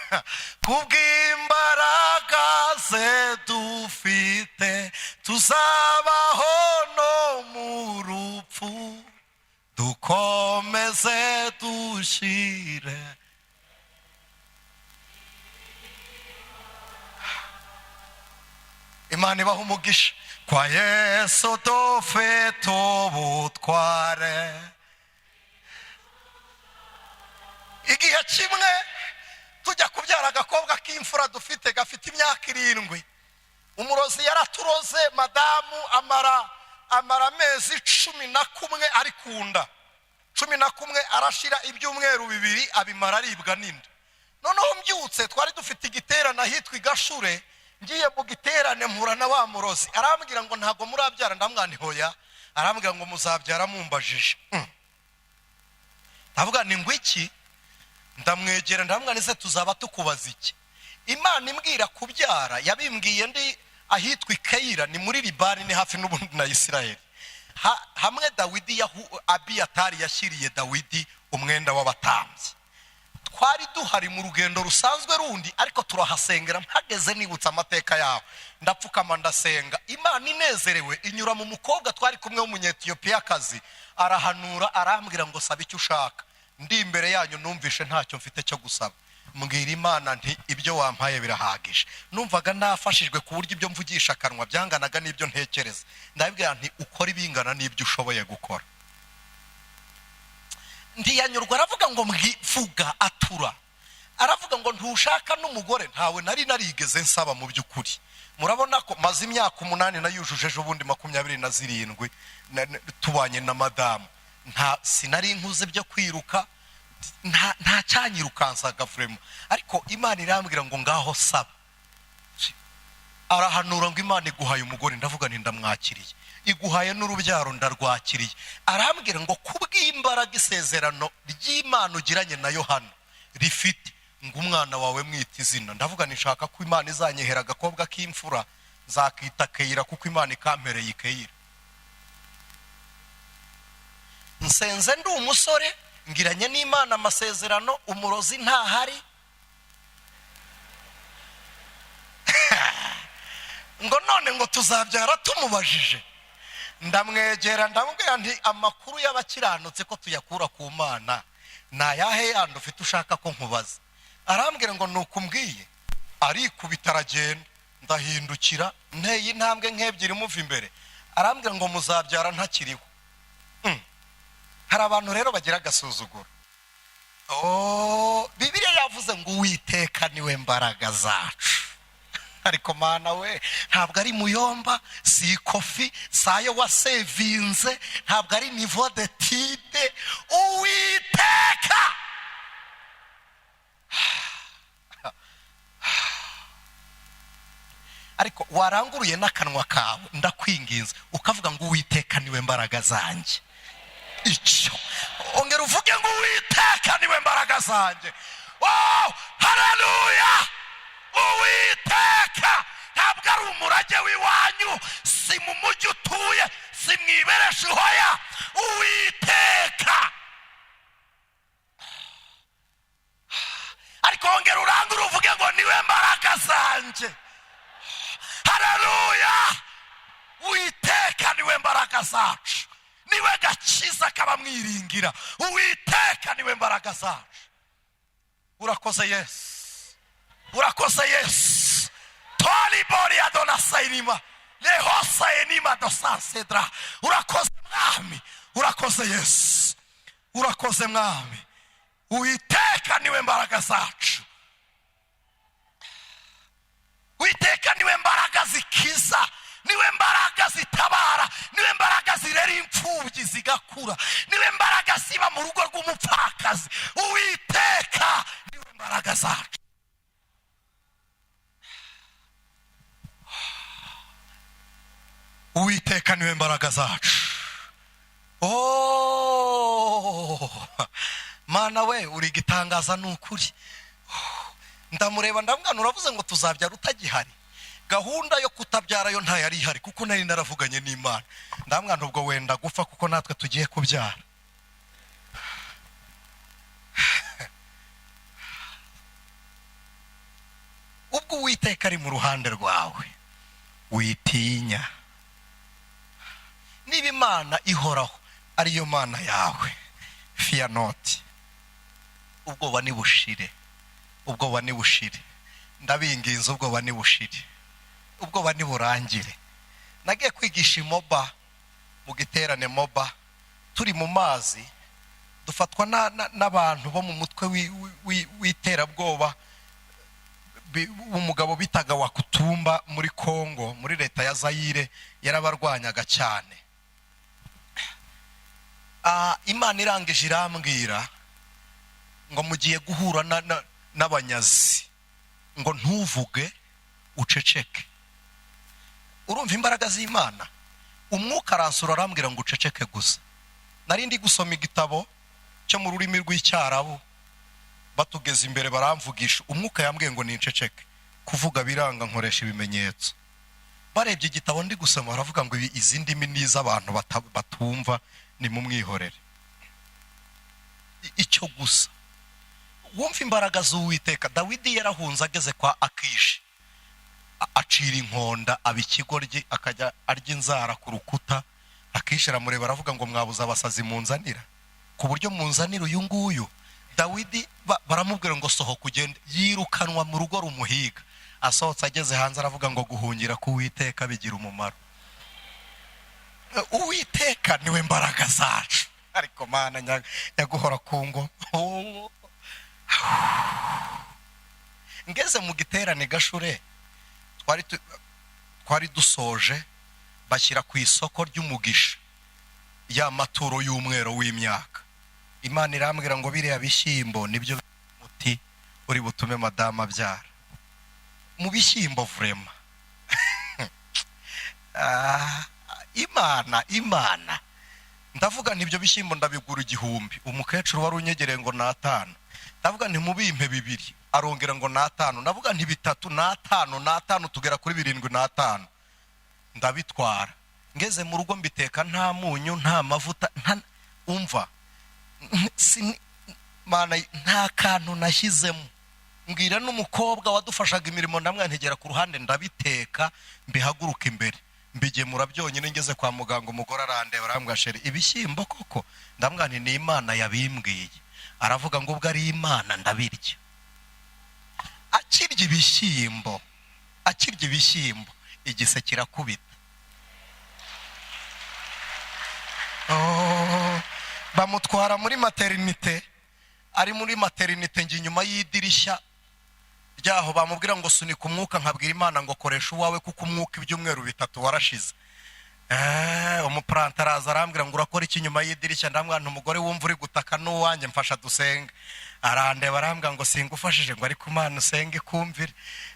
kubw'imbaraga ze dufite tuzabaho no mu rupfu, dukomeze dushire. Imana ibaha umugisha. Kwa Yesu dufite ubutware. Igihe kimwe tujya kubyara agakobwa k'imfura dufite gafite imyaka 7, umurozi yaraturoze madamu amara amezi 11 ari kunda 11 arashira ibyumweru 2 abimara aribwa n'inda. Noneho mbyutse twari dufite igiterane ahitwa Igashure, ngiye mu giterane mpura na wa murozi arambwira ngo ntago murabyara, ndamwani hoya, arambwira ngo muzabyara mumbajije. Ndavuga ni ngwiki, ndamwegera ndamwani se tuzaba tukubaza iki? Imana imbwira kubyara yabimbwiye ndi ahitwa Keira, ni muri Libani, ni hafi n'ubundi na Isirayeli. Hamwe Dawidi Abiyatari yashyiriye Dawidi umwenda w'abatambyi. Twari duhari mu rugendo rusanzwe rundi, ariko turahasengera. Mpageze nibutsa amateka yaho, ndapfukama ndasenga. Imana inezerewe inyura mu mukobwa twari kumwe w'umunyetiyopiyakazi, arahanura arambwira ngo saba icyo ushaka. Ndi imbere yanyu numvishe ntacyo mfite cyo gusaba. Mbwira Imana nti ibyo wampaye birahagije. Numvaga nafashijwe ku buryo ibyo mvugisha akanwa byanganaga n'ibyo ntekereza. Ndabwira nti ukora ibingana n'ibyo ushoboye gukora. Ndiyanyurwa aravuga ngo mvuga atura. Aravuga ngo ntushaka n'umugore, ntawe nari narigeze nsaba mu by'ukuri. Murabona ko maze imyaka 8 nayujujeje ubundi 27 tubanye na madamu. Sinari nkuze byo kwiruka, nta cyanyirukansaga vrema, ariko Imana irambwira ngo ngaho saba. Arahanura ngo Imana iguhaye umugore, ndavuga nti ndamwakiriye. Iguhaye n'urubyaro ndarwakiriye. Arambwira ngo kubw'imbaraga isezerano ry'Imana ugiranye na Yohana rifite ngo umwana wawe mwita izina. Ndavuga nishaka ko Imana izanyehera agakobwa k'imfura, zakita Keira kuko Imana ikampereye Keira. Nsenze ndi umusore ngiranye n'Imana amasezerano, umurozi ntahari. Ngo none ngo tuzabyara tumubajije. Ndamwegera ndamubwira nti amakuru y'abakiranutse ko tuyakura ku Mana, nayahe yandi ufite ushaka ko nkubaza? Arambwira ngo nukumbwiye. Arikubita aragenda. Ndahindukira nteye intambwe nk'ebyiri muva imbere. Arambwira ngo muzabyara ntakiriho. Hari abantu rero bagira agasuzuguro. Bibiliya yavuze ngo Uwiteka niwe mbaraga zacu. Ariko Mana we, ntabwo ari muyomba, si kofi, sayo wasevinze, ntabwo ari niveau de tide. Uwiteka ariko waranguruye n'akanwa kawe ndakwinginze ukavuga ngo Uwiteka niwe mbaraga zanjye. Icyo ongera uvuge ngo Uwiteka niwe mbaraga zanjye. Haleluya! Uwiteka ntabwo ari umurage w'iwanyu, si mu mujyi utuye, si mwiberesha hoya. Uwiteka ariko ongera urangure uvuge ngo niwe mbaraga zanjye. Haleluya! Uwiteka niwe mbaraga zacu, niwe gakiza kabamwiringira. Uwiteka niwe mbaraga zacu. Urakoze Yesu, urakoze Yesu. Toli bori adona sainima lehosa enima dosansedra. Urakoze mwami, urakoze Yesu, urakoze mwami. Uwiteka niwe mbaraga zacu. Uwiteka niwe mbaraga zikiza, niwe mbaraga zitabara, niwe mbaraga zirera imfubyi zigakura, niwe mbaraga ziba mu rugo rw'umupfakazi. Uwiteka niwe mbaraga zacu. Uwiteka niwe mbaraga zacu. Mana we, uri gitangaza n'ukuri. Ndamureba ndamwana uravuze ngo tuzabyara utagihari. Gahunda yo kutabyara yo nta yari ihari kuko nari naravuganye n'Imana. Ndamwana ubwo wenda gupfa kuko natwe tugiye kubyara. Ubwo Uwiteka ari mu ruhande rwawe, witinya. Niba Imana ihoraho ariyo Mana yawe, fear not. Ubwoba ni bushire, ubwoba ni bushire. Ndabinginze ubwoba ni bushire, ubwoba ni burangire. Nagiye kwigisha imoba mu giterane moba, turi mu mazi dufatwa n'abantu bo mu mutwe w'iterabwoba umugabo bitaga wa Kutumba muri Kongo muri leta ya Zaire yarabarwanyaga cyane. Imana irangije irambwira ngo mugiye guhura n'abanyazi ngo ntuvuge uceceke. Urumva imbaraga z'Imana? Umwuka aransura arambwira ngo uceceke gusa. Nari ndi gusoma igitabo cyo mu rurimi rw'Icyarabu, batugeze imbere baramvugisha, umwuka yambwiye ngo ninceceke, kuvuga biranga nkoresha ibimenyetso. Barebye igitabo ndi gusoma baravuga ngo izi ndimi ni iz'abantu batumva, ni mu mwihorere. Icyo gusa. Wumva imbaraga z'Uwiteka. Dawidi yarahunze ageze kwa Akishi, acira inkonda abikigoryi, akajya arya inzara ku rukuta. Akishi aramureba aravuga ngo mwabuze abasazi munzanira, ku buryo munzanira uyu nguyu. Dawidi baramubwira ngo sohoka ugende, yirukanwa mu rugo rumuhiga. Asohotse ageze hanze aravuga ngo guhungira ku Uwiteka bigira umumaro. Uwiteka niwe mbaraga zacu. Ariko Mana nyaguhora ku ngoma. Ngeze mu giterane Gashure, twari dusoje, bashyira ku isoko ry'umugisha ya maturo y'umwero w'imyaka. Imana irambwira ngo biriya bishyimbo nibyo muti uri butume madama abyara. Mu bishyimbo vrema. Imana ndavuga nibyo bishyimbo ndabigura 1000. Umukecuru wari unyegereye ngo 5. Ndavuga nti mubimpe 2. Arongera ngo 5. Ndavuga nti 3 na 5 tugera kuri 7 ndabitwara. Ngeze mu rugo mbiteka nta munyu nta mavuta umva Mana nta kantu nashyizemo. Mbwira n'umukobwa wadufashaga imirimo ndamwantegera ku ruhande, ndabiteka mbihaguruka imbere mbigemura byonyine. Ngeze kwa muganga umugore arandeba arambwira sheri ibishyimbo koko? Ndamwana ni Imana yabimbwiye. Aravuga ngo ubwo ari Imana ndabirya. Akirya ibishyimbo igise kirakubita. Bamutwara muri maternite. Ari muri maternite ngi nyuma y'idirishya ryaho bamubwira ngo sunika umwuka, nkabwira Imana ngo koresha uwawe kuko umwuka ibyumweru 3 warashize. Umupranta araza arambwira ngo urakora iki nyuma y'idirishya? Ndamwana umugore wumva uri gutaka n'uwanjye mfasha dusenge. Arandeba arambwira ngo singufashije, ngo ariko Imana usenge kumvire.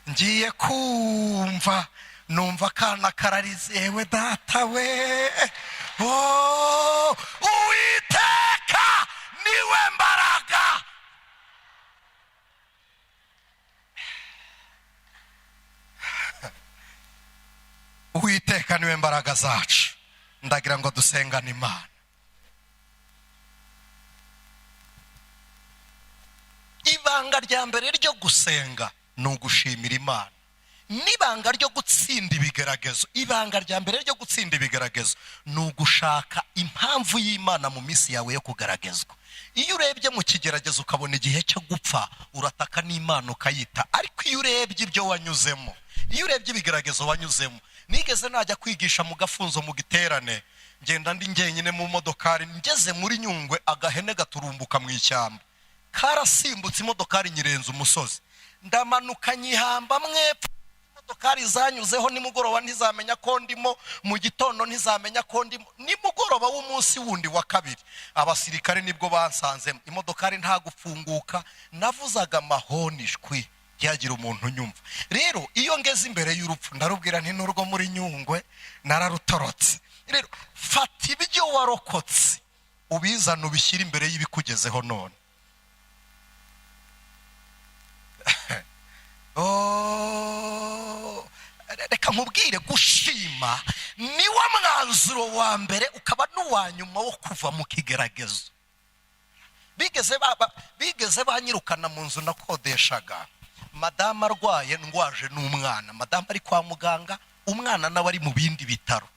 Ngiye kumva numva kana kararize, ewe data we. Uwiteka niwe mbaraga. Uwiteka niwe mbaraga zacu. Ndagira ngo dusengane Imana. Ibanga rya mbere ryo gusenga ni ugushimira Imana. Nibanga ryo gutsinda ibigeragezo. Ibanga rya mbere ryo gutsinda ibigeragezo ni ugushaka impamvu y'Imana mu minsi yawe yo kugaragazwa. Iyo urebye mu kigeragezo ukabona igihe cyo gupfa, urataka n'Imana ukayita. Ariko iyo urebye ibyo wanyuzemo, iyo urebye ibigeragezo wanyuzemo. Nigeze najya kwigisha mu Gafunzo mu giterane, ngenda ndi ngenyine mu modokari, ngeze muri Nyungwe agahene gaturumbuka mu ishyamba. Karasimbutse imodokari nyirenza umusozi. Ndamanuka nyihamba mwepfo. Imodokari zanyuzeho nimugoroba ntizamenya ko ndimo, mu gitondo ntizamenya ko ndimo. Nimugoroba w'umunsi wundi wa kabiri abasirikare nibwo bansanze. Imodokari nta gufunguka, navuzaga mahonishwi yagira umuntu nyumva. Rero iyo ngeze imbere y'urupfu ndarubwira nti n'urwo muri Nyungwe nararutorotse. Rero fata ibyo warokotse ubizana ubishyira imbere y'ibikugezeho none. Reka nkubwire, gushima niwo mwanzuro wa mbere ukaba n'uwa nyuma wo kuva mu kigeragezo. Bigeze banyirukana mu nzu nakodeshaga. Madama arwaye ndwaje n'umwana. Madama ari kwa muganga, umwana nawe ari mu bindi bitaro.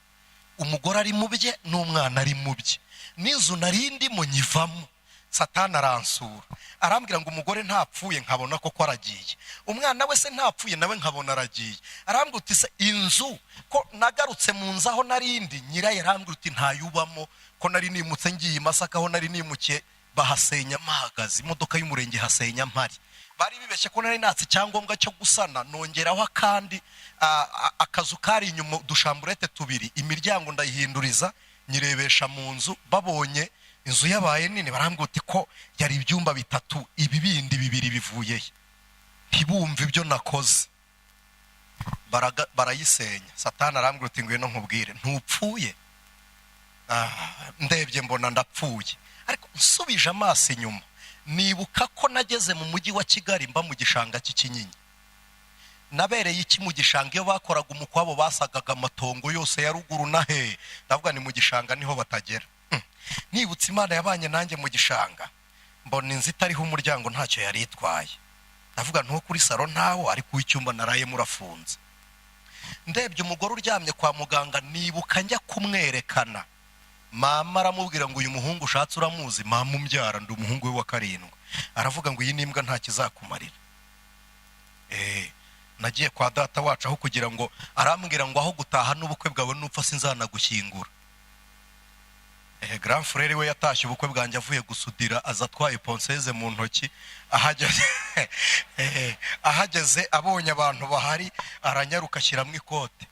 Umugore ari mu bye n'umwana ari mu bye. N'inzu narindi mu nyivamo. Satani aransura arambwira ngo umugore ntapfuye, nkabona ko aragiye. Umwana we se ntapfuye, nawe nkabona aragiye. Arambwira uti se inzu ko nagarutse mu nzu aho narindi, nyirayo arambwira uti ntayubamo, ko nari nimutse ngiye Masaka aho nari nimukiye bahasenya mahagaze, imodoka y'umurenge hasenya mpari. bari bibeshye ko nari natse icyangombwa cyo gusana, nongeraho akandi akazu kari inyuma, udushamburete tubiri, imiryango ndayihinduriza nyirebesha mu nzu. Babonye inzu yabaye nini barambwira uti ko yari ibyumba bitatu, ibi bindi bibiri bivuye ntibumve ibyo nakoze, barayisenya. Satani arambwira uti ngwino nkubwire ntupfuye. Ndebye mbona ndapfuye, ariko nsubije amaso inyuma nibuka ko nageze mu mujyi wa Kigali mba mu gishanga cy'Ikinyinya. Nabereye iki mu gishanga? Iyo bakoraga umukwabo basagaga amatongo yose ya ruguru na he, ndavuga ni mu gishanga niho batagera. Nibutse Imana yabanye nanjye mu gishanga, mbona inzu itariho umuryango ntacyo yari itwaye. Ndavuga nto kuri saro ntawo, ariko icyumba naraye murafunze. Ndebye umugore uryamye kwa muganga, nibuka njya kumwerekana. Mama aramubwira ngo uyu muhungu ushatse uramuzi? Mama umbyara, ndi umuhungu we wa 7. Aravuga ngo iyi nimbwa nta kizakumarira. Nagiye kwa data wacu aho kugira ngo, arambwira ngo aho gutaha n'ubukwe bwawe nupfa sinzanagushyingura. Grand frère we yatashye ubukwe bwanjye avuye gusudira, aza atwaye ponseze mu ntoki. Ahageze abonye abantu bahari aranyaruka ashyiramo ikote,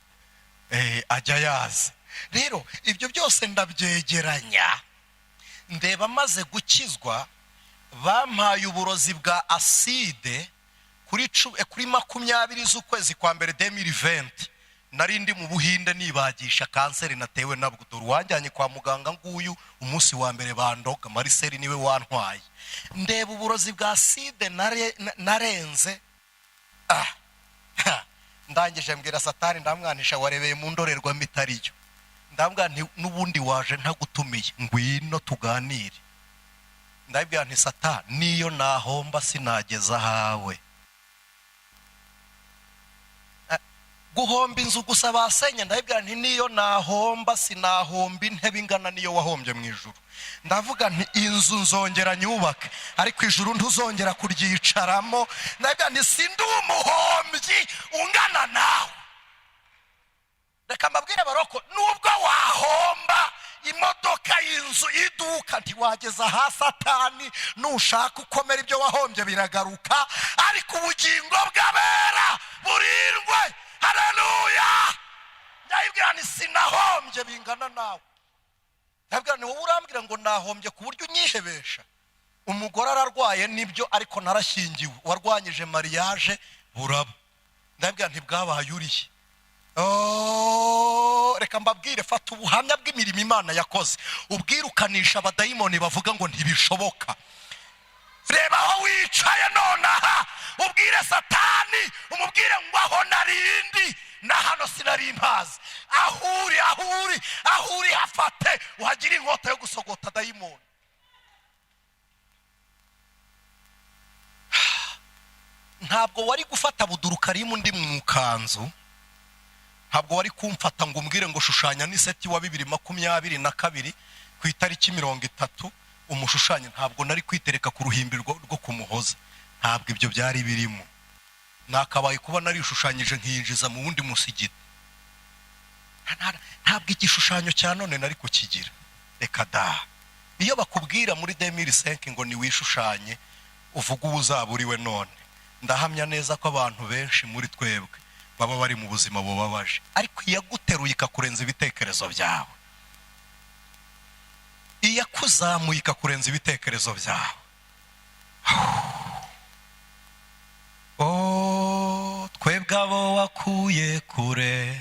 ajya yaza. Rero ibyo byose ndabyegeranya, ndeba maze gukizwa. Bampaye uburozi bwa aside kuri 20 z'ukwezi kwa mbere 2020. Nari ndi mu Buhinde nibagisha kanseri natewe nabwo. Dore wanjyanye kwa muganga nguyu umunsi wa mbere bandoga, Marcel niwe wantwaye. Ndeba uburozi bwa aside narenze. Ndangije mbwira Satani, ndamwanisha warebeye mu ndorerwamo itariyo. Ndabwira nti n'ubundi waje ntagutumiye, ngwino tuganire. Ndabwira nti Satani, niyo nahomba sinageza hawe. Guhomba inzu gusa basenya, ndabwira nti niyo nahomba sinahomba intebe ingana niyo wahombye mu ijuru. Ndavuga nti inzu nzongera nyubake, ariko ijuru ntuzongera kuryicaramo. Ndabwira nti sindi umuhombyi ungana nawe. Reka mbabwire baroko, nubwo wahomba imodoka, y'inzu, iduka, ntiwageza ha Satani. Nushaka ukomera ibyo wahombye biragaruka, ariko ubugingo bw'abera burindwe. Haleluya! Ndabwira nti sinahombye bingana nawe. Ndabwira nti wowe urambwira ngo nahombye ku buryo unyihebesha. Umugore ararwaye nibyo, ariko narashyingiwe. Warwanyije mariage buraba. Ndabwira nti bwabaye uriye. Reka mbabwire, fata ubuhamya bw'imirimo Imana yakoze, ubwirukanisha abadayimoni bavuga ngo ntibishoboka. Reba aho wicaye nonaha, ubwire Satani, umubwire ngo aho narindi na hano sinari mpazi. Ahuri hafate, uhagira inkota yo gusogota dayimoni. Ntabwo wari gufata budurukarimu ndi mu kanzu, ntabwo wari kumfata ngo umbwire ngo shushanya n'iseti wa 2022 ku itariki 30 umushushanye. Ntabwo nari kwitereka ku ruhimbi rwo ku Muhoza, ntabwo ibyo byari birimo. Nakabaye kuba nari ushushanyije nkiyinjiza mu wundi musigiti. Ntabwo igishushanyo cya none nari kukigira. Reka da, iyo bakubwira muri 2005 ngo ni wishushanye, uvuga ubuzaburiwe none. Ndahamya neza ko abantu benshi muri twebwe baba bari mu buzima bubabaje, ariko iyaguteruye ikakurenza ibitekerezo byawe, iyakuzamuye ikakurenza ibitekerezo byawe. Twebwe abo wakuye kure,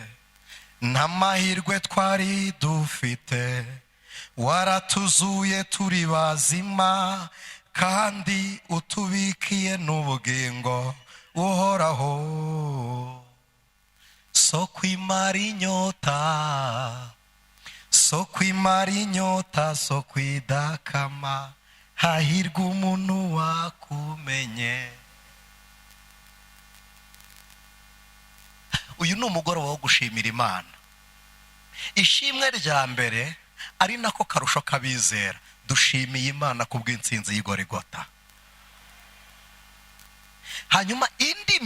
nta mahirwe twari dufite, waratuzuye turi bazima, kandi utubikiye n'ubugingo uhoraho. Soko imara inyota, soko imara inyota, soko idakama, hahirwa umuntu wakumenye. Uyu ni umugoroba wo gushimira Imana. Ishimwe rya mbere ari nako karusho kabizera, dushimiye Imana kubw'intsinzi y'Igorigota. Hanyuma indi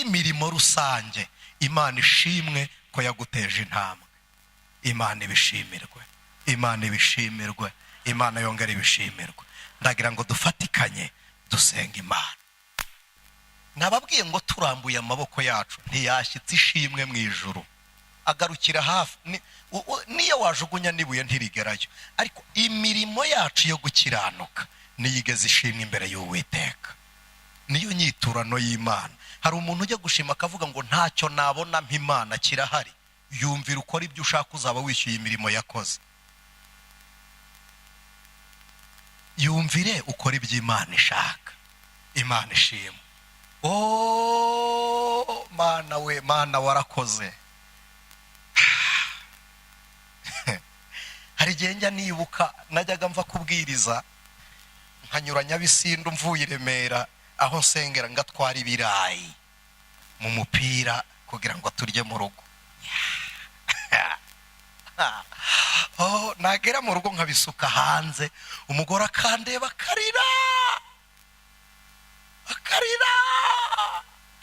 mirimo rusange, Imana ishimwe ko yaguteje intambwe. Imana ibishimirwe, Imana ibishimirwe, Imana yongera ibishimirwe. Ndagira ngo dufatikanye dusenga Imana. Nababwiye ngo turambuye amaboko yacu ntiyashyitse ishimwe mu ijuru, agarukira hafi. Niyo wajugunya nibuye ntirigerayo, ariko imirimo yacu yo gukiranuka niyigeze ishimwe imbere y'Uwiteka. Niyo nyiturano y'Imana. Hari umuntu ujya gushima akavuga ngo ntacyo nabona mp'Imana kirahari. Yumvira ukora ibyo ushaka uzaba wishyuye imirimo yakoze. Yumvire ukora ibyo Imana ishaka. Imana ishima. Oh Mana we, Mana warakoze. Hari igihe njya nibuka najyaga mva kubwiriza nkanyura Nyabisindu mvuye i Remera aho nsengera ngatwara ibirayi mu mupira kugira ngo turye mu rugo. Nagera mu rugo nkabisuka hanze, umugore akandeba akarira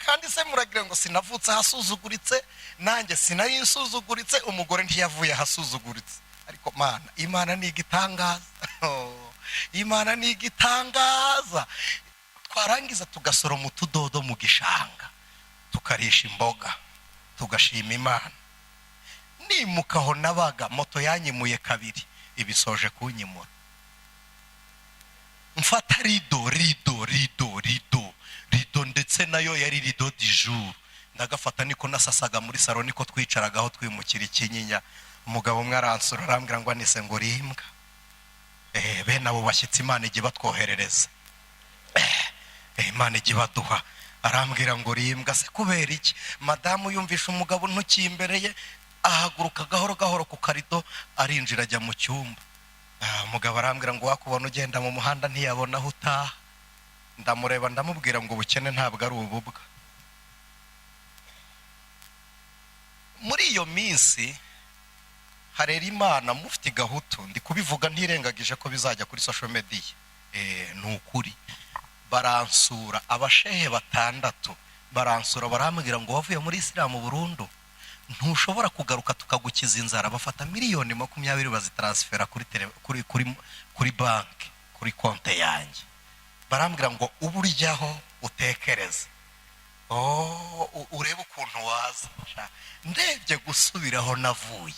kandi se muragira ngo sinavutse ahasuzuguritse, nanjye sinari nsuzuguritse, umugore ntiyavuye ahasuzuguritse. Ariko Mana, Imana ni igitangaza. Imana ni igitangaza. Twarangiza tugasoroma utudodo mu gishanga tukarisha imboga tugashima Imana. Nimukaho nabaga moto yanyimuye kabiri, ibisoje kunyimura. Mfata rido ndetse nayo yari rido du jour. Ndagafata niko nasasaga muri salo, niko twicaragaho twimukira Ikinyinya. Umugabo umwe aransura arambwira ngo anise ngo rimbwa. Bene abo bashyitsi Imana ijye batwoherereza. Imana ijye baduha. Arambwira ngo rimbwa se kubera iki? Madamu yumvisha umugabo ntuki imbere ye, ahaguruka gahoro gahoro ku karido arinjira ajya mu cyumba. Umugabo arambwira ngo wakubona ugenda mu muhanda ntiyabona aho utaha. Ndamureba ndamubwira ngo ubukene ntabwo ari ububwa. Muri iyo minsi harera Imana mufite gahutu, ndi kubivuga ntirengagije ko bizajya kuri social media. Ni ukuri. Baransura abashehe 6 baransura barambwira ngo wavuye muri Islam burundu, ntushobora kugaruka tukagukiza inzara. Bafata miliyoni 20 bazitransfera kuri banki, kuri konte yanjye. Barambwira ngo uburyaho utekereza. Urebe ukuntu waza. Ndebye gusubiraho navuye,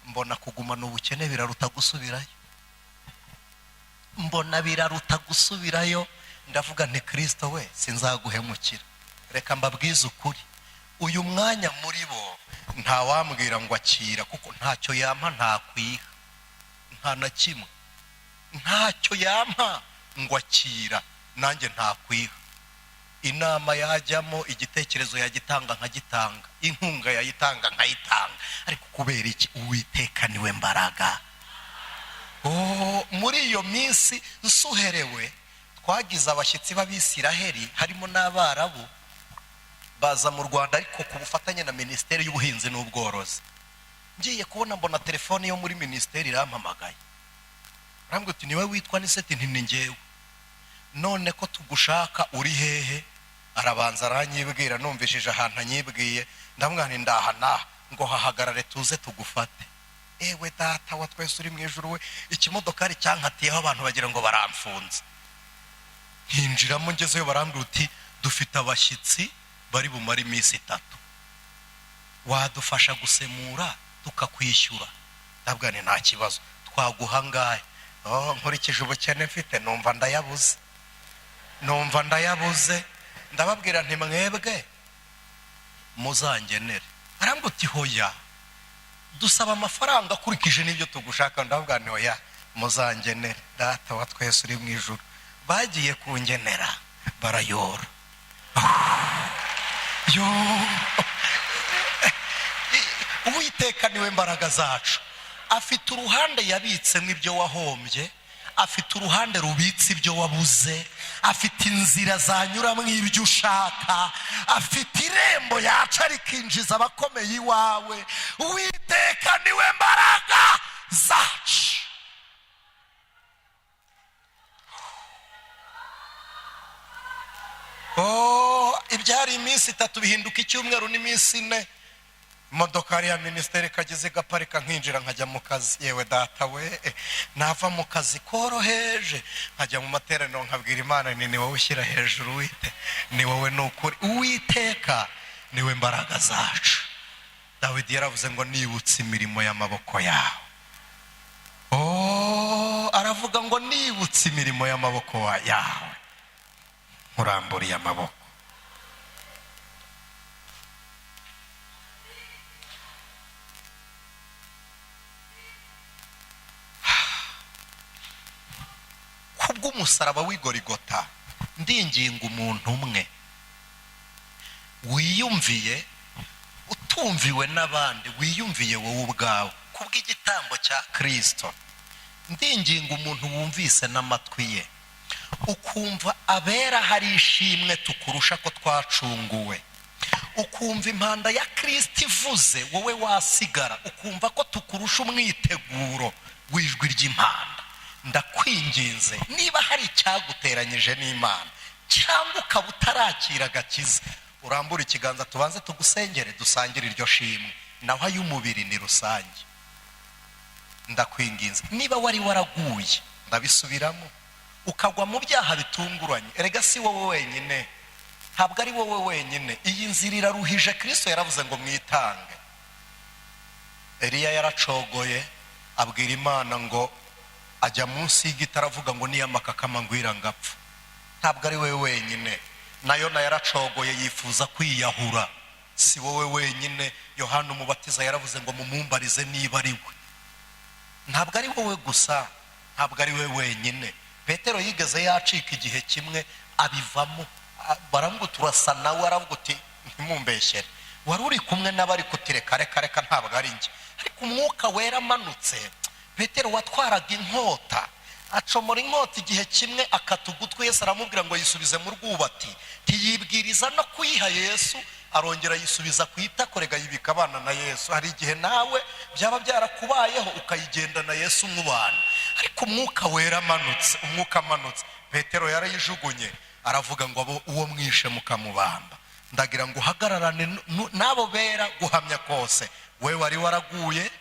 mbona kugumana ubukene biraruta gusubirayo. Ndavuga nti Kristo we, sinzaguhemukira. Reka mbabwize ukuri, uyu mwanya muri bo nta wambwira ngo akira, kuko ntacyo yampa ntakwiha. Nta na kimwe. Ntacyo yampa ngo akira, nanjye ntakwiha. Inama yajyamo, igitekerezo yagitanga nkagitanga, inkunga yayitanga nkayitanga. Ariko kubera iki? Uwiteka niwe mbaraga. Muri iyo minsi nsuherewe, twagize abashyitsi b'Abisiraheli harimo n'Abarabu baza mu Rwanda, ariko ku bufatanye na Minisiteri y'Ubuhinzi n'Ubworozi. Ngiye kubona mbona telefone yo muri Minisiteri irampamagaye. Arambwira ati niwe witwa Niseti? Nti ni njyewe. None ko tugushaka uri hehe? Arabanza aranyibwira, numvishije ahantu anyibwiye. Ndamwira nti ndahana, ngo hahagarare tuze tugufate. Ewe data wa twese uri mu ijuru we, ikimodokari cyankatiyeho abantu bagira ngo baramfunze. Hinjiramo ngezeyo barambwira uti dufite abashyitsi bari bumara iminsi 3, wadufasha gusemura tukakwishyura. Ndabwira nti nta kibazo, twaguha ngahe? Nkurikije ubukene mfite numva ndayabuze. Ndababwira nti mwebwe muzangenere. Arambwira uti hoya, dusaba amafaranga akurikije n'ibyo tugushaka. Ndabwira nti hoya, muzangenere. Data wa twese uri mu ijuru. Bagiye kungenera barayora. Uwiteka niwe mbaraga zacu. Afite uruhande yabitsemo ibyo wahombye, afite uruhande rubitse ibyo wabuze, afite inzira zanyuramo ibyo ushaka, afite irembo yaca rikinjiza abakomeye iwawe. Uwiteka niwe mbaraga zacu. Ibyari iminsi 3 bihinduka icyumweru n'iminsi 4. imodoka ya minisiteri kageze gaparika nkinjira nkajya mu kazi, yewe data we, nava mu kazi koroheje nkajya mu materaniro nkabwira Imana ni wowe ushyira hejuru wite, ni wowe nukuri Uwiteka, niwe mbaraga zacu. Dawidi yaravuze ngo nibutse imirimo y'amaboko yawe. Aravuga ngo nibutse imirimo y'amaboko yawe, nkuramburiye amaboko. Kubw'umusaraba w'Igorigota ndinginga umuntu umwe wiyumviye utumviwe n'abandi, wiyumviye wowe ubwawe kubw'igitambo cya Kristo. Ndinginga umuntu wumvise n'amatwi ye ukumva abera hari ishimwe tukurusha ko twacunguwe, ukumva impanda ya Kristo ivuze wowe wasigara, ukumva ko tukurusha umwiteguro w'ijwi ry'impanda. Ndakwinginze, niba hari icyaguteranyije n'Imana cyangwa ukaba utarakira agakiza, urambura ikiganza tubanze tugusengere, dusangire iryo shimwe, naho ay'umubiri ni rusange. Ndakwinginze, niba wari waraguye, ndabisubiramo, ukagwa mu byaha bitunguranye, erega si wowe wenyine, ntabwo ari wowe wenyine, iyi nzira iraruhije. Kristo yaravuze ngo mwitange. Eliya yaracogoye abwira Imana ngo ajya munsi y'igiti aravuga ngo niyamakakama ngwira ngapfa. Ntabwo ari wowe wenyine, nayo yaracogoye yifuza kwiyahura, si wowe wenyine. Yohana umubatiza yaravuze ngo mumumbarize niba ari we. Ntabwo ari wowe gusa, ntabwo ari we wenyine. Petero yigeze yacika igihe kimwe abivamo, baramubwira turasa nawe, aravuga uti ntimumbeshyere, wari uri kumwe n'abari kutireka reka ntabwo ari njye. Ariko umwuka wera amanutse, Petero watwaraga inkota acomora inkota igihe kimwe akatugutwe. Yesu aramubwira ngo yisubize mu rwubati, ntiyibwiriza no kuyiha Yesu, arongera yisubiza ku itako, rega yibika abana na Yesu. Hari igihe nawe byaba byarakubayeho ukayigendana Yesu nk'ubana. Ariko umwuka wera amanutse, umwuka amanutse, Petero yarayijugunye, aravuga ngo abo uwo mwishe mukamubamba. Ndagira ngo uhagararane n'abo bera guhamya kose we wari waraguye,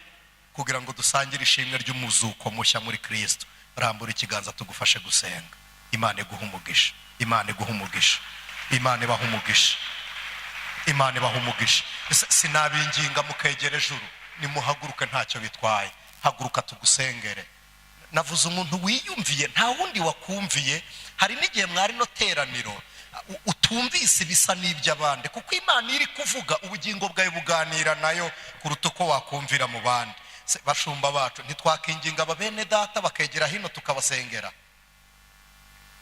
kugira ngo dusangire ishimwe ry'umuzuko mushya muri Kristo. Rambura ikiganza tugufashe gusenga. Imana iguha umugisha, Imana iguha umugisha, Imana ibaha umugisha, Imana ibaha umugisha. Sinabinginga mukegera ejuru, nimuhaguruke ntacyo bitwaye, haguruka tugusengere. Navuze umuntu wiyumviye, nta wundi wakumviye. Hari n'igihe mwari no teraniro utumvise bisa n'iby'abandi, kuko Imana iri kuvuga ubugingo bwawe buganira nayo kuruta uko wakumvira mu bandi. Bashumba bacu, ntitwakinginga ababene data bakegera hino tukabasengera?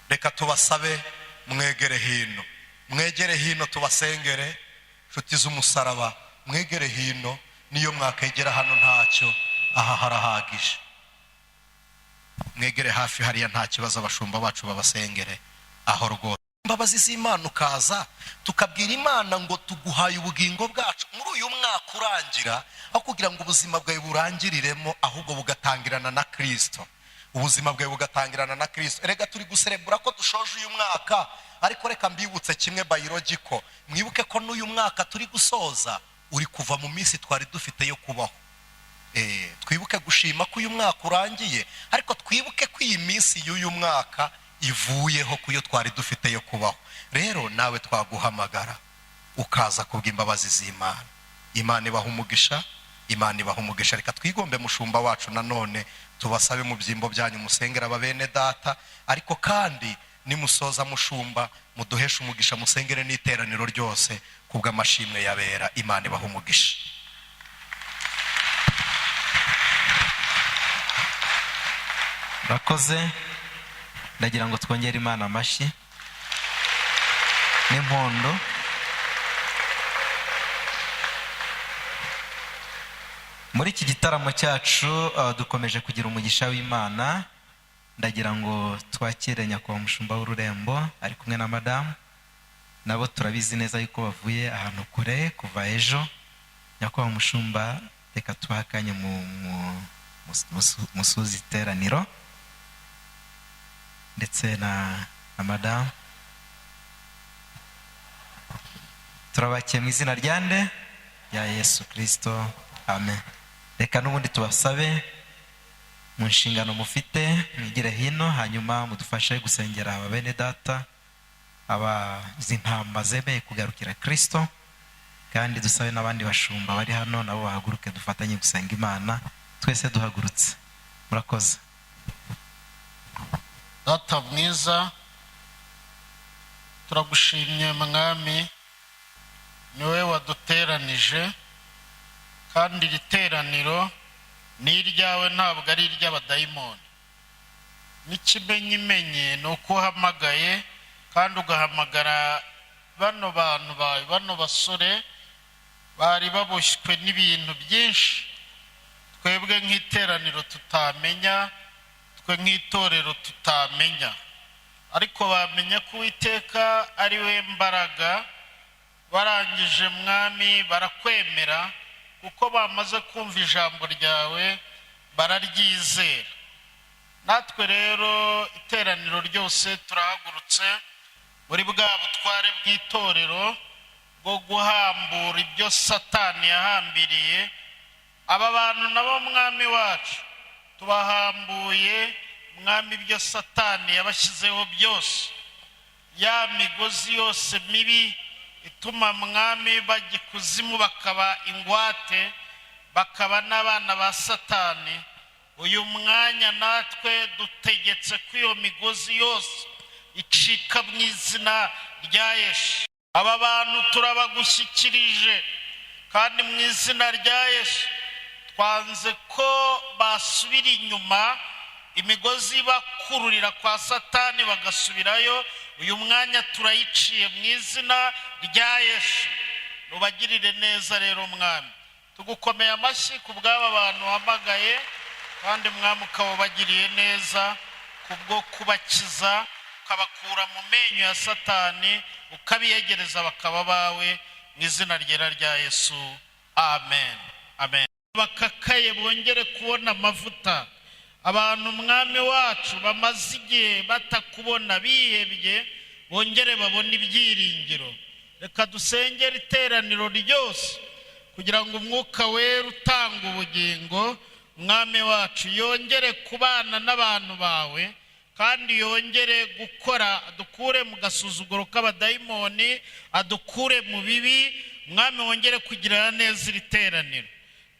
Reka tubasabe mwegere hino, mwegere hino tubasengere. Nshuti z'umusaraba, mwegere hino, niyo mwakegera hano ntacyo, aha harahagije. Mwegere hafi hariya nta kibazo, abashumba bacu babasengere aho rwose. Imbabazi z'Imana ukaza tukabwira Imana ngo tuguhaye ubugingo bwacu muri uyu mwaka urangira, aho kugira ngo ubuzima bwawe burangiriremo, ahubwo bugatangirana na Kristo. Ubuzima bwawe bugatangirana na Kristo. Erega turi guserebura ko dushoje uyu mwaka, ariko reka mbibutse kimwe biologiko, mwibuke ko n'uyu mwaka turi gusoza uri kuva mu minsi twari dufite yo kubaho. Twibuke gushima ko uyu mwaka urangiye, ariko twibuke ko iyi minsi y'uyu mwaka ivuyeho kuyo twari dufite yo kubaho. Rero nawe twaguhamagara ukaza kubw'imbabazi z'Imana. Imana ibaha umugisha, Imana ibaha umugisha. Reka twigombe mushumba wacu nanone tubasabe mu byimbo byanyu musengera ababene data, ariko kandi nimusoza mushumba muduhesha umugisha, musengere n'iteraniro ryose kubw'amashimwe yabera. Imana ibaha umugisha. Rakoze, ndagira ngo twongere Imana amashyi n'impondo. Muri iki gitaramo cyacu dukomeje kugira umugisha w'Imana. Ndagira ngo twakire nyakubahwa mushumba w'ururembo ari kumwe na madamu, nabo turabizi neza yuko bavuye ahantu kure kuva ejo. Nyakubahwa mushumba, reka tuhakanye musuzi iteraniro ndetse na madamu. Turabakiye mu izina rya nde? ya Yesu Kristo, amen. Reka n'ubundi tubasabe mu nshingano mufite mwigire hino, hanyuma mudufashe gusengera aba bene data abazintamba zemeye kugarukira Kristo, kandi dusabe n'abandi bashumba bari hano nabo bahaguruke dufatanye gusenga Imana, twese duhagurutse. Murakoze. Data mwiza, turagushimye mwami, niwe waduteranije, kandi iri teraniro ni iryawe ntabwo ari iry'abadayimoni. N'ikimenyimenyi ni uko uhamagaye kandi ugahamagara bano bantu bawe, bano basore bari baboshywe n'ibintu byinshi twebwe nk'iteraniro tutamenya, twe nk'itorero tutamenya, ariko bamenya ko Uwiteka ari we mbaraga. Barangije mwami barakwemera kuko bamaze kumva ijambo ryawe bararyizera. Natwe rero iteraniro ryose turahagurutse muri bwa butware bw'itorero bwo guhambura ibyo Satani yahambiriye. Aba bantu nabo mwami wacu tubahambuye mwami, ibyo Satani yabashyizeho byose, ya migozi yose mibi ituma mwami bajya ikuzimu bakaba ingwate, bakaba n'abana ba Satani. Uyu mwanya natwe dutegetse ko iyo migozi yose icika mu izina rya Yesu. Aba bantu turabagushyikirije, kandi mu izina rya Yesu twanze ko basubira inyuma, imigozi bakururira kwa Satani bagasubirayo. Uyu mwanya turayiciye mu izina rya Yesu. Nubagirire neza rero mwami, tugukomeye amashyi ku bw'aba bantu wahamagaye, kandi mwami ukabagiriye neza kubwo kubakiza, ukabakura mu menyo ya Satani, ukabiyegereza bakaba bawe, mu izina ryera rya Yesu, amen, amen. Bakakaye bongere kubona amavuta. Abantu mwami wacu bamaze igihe batakubona bihebye, bongere babone ibyiringiro. Reka dusengere iteraniro ryose kugira ngo umwuka wera utanga ubugingo mwami wacu yongere kubana n'abantu bawe, kandi yongere gukora, adukure mu gasuzuguro k'abadayimoni, adukure mu bibi. Mwami wongere kugirira neza iri teraniro.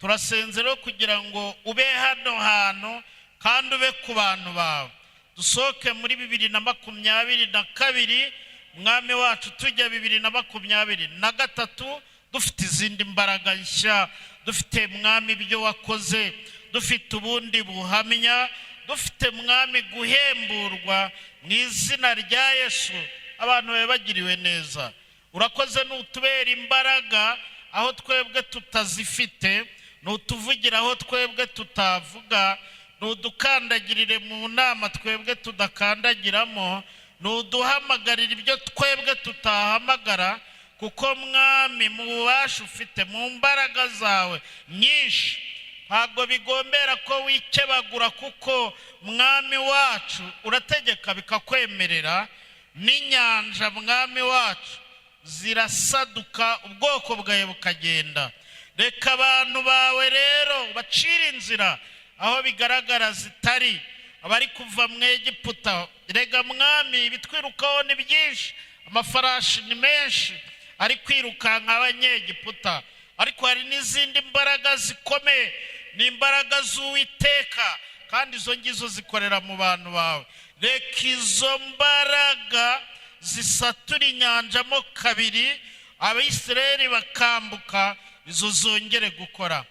Turasenze rero kugira ngo ube hano hantu kandi ube ku bantu bawe. Dusohoke muri 2022 mwami wacu tujya 2023 dufite izindi mbaraga nshya, dufite mwami ibyo wakoze, dufite ubundi buhamya, dufite mwami guhemburwa mu izina rya Yesu. Abantu bawe bagiriwe neza. Urakoze n'utubera imbaraga aho twebwe tutazifite, n'utuvugira aho twebwe tutavuga, n'udukandagirire mu nama twebwe tudakandagiramo, n'uduhamagarira ibyo twebwe tutahamagara, kuko mwami mu bubasha ufite, mu mbaraga zawe nyinshi, ntabwo bigombera ko wikebagura, kuko mwami wacu urategeka bikakwemerera. N'inyanja mwami wacu zirasaduka, ubwoko bwawe bukagenda. Reka abantu bawe rero bacira inzira aho bigaragara zitari, abari kuva mu Egiputa. Rega mwami ibitwirukaho ni byinshi, amafarashi ni menshi ari kwirukanka abanyegiputa, ariko hari n'izindi mbaraga zikomeye, ni imbaraga z'Uwiteka, kandi izo ngizo zikorera mu bantu bawe. Reka izo mbaraga zisatura inyanja mo kabiri, Abisirayeli bakambuka, izo zongere gukora.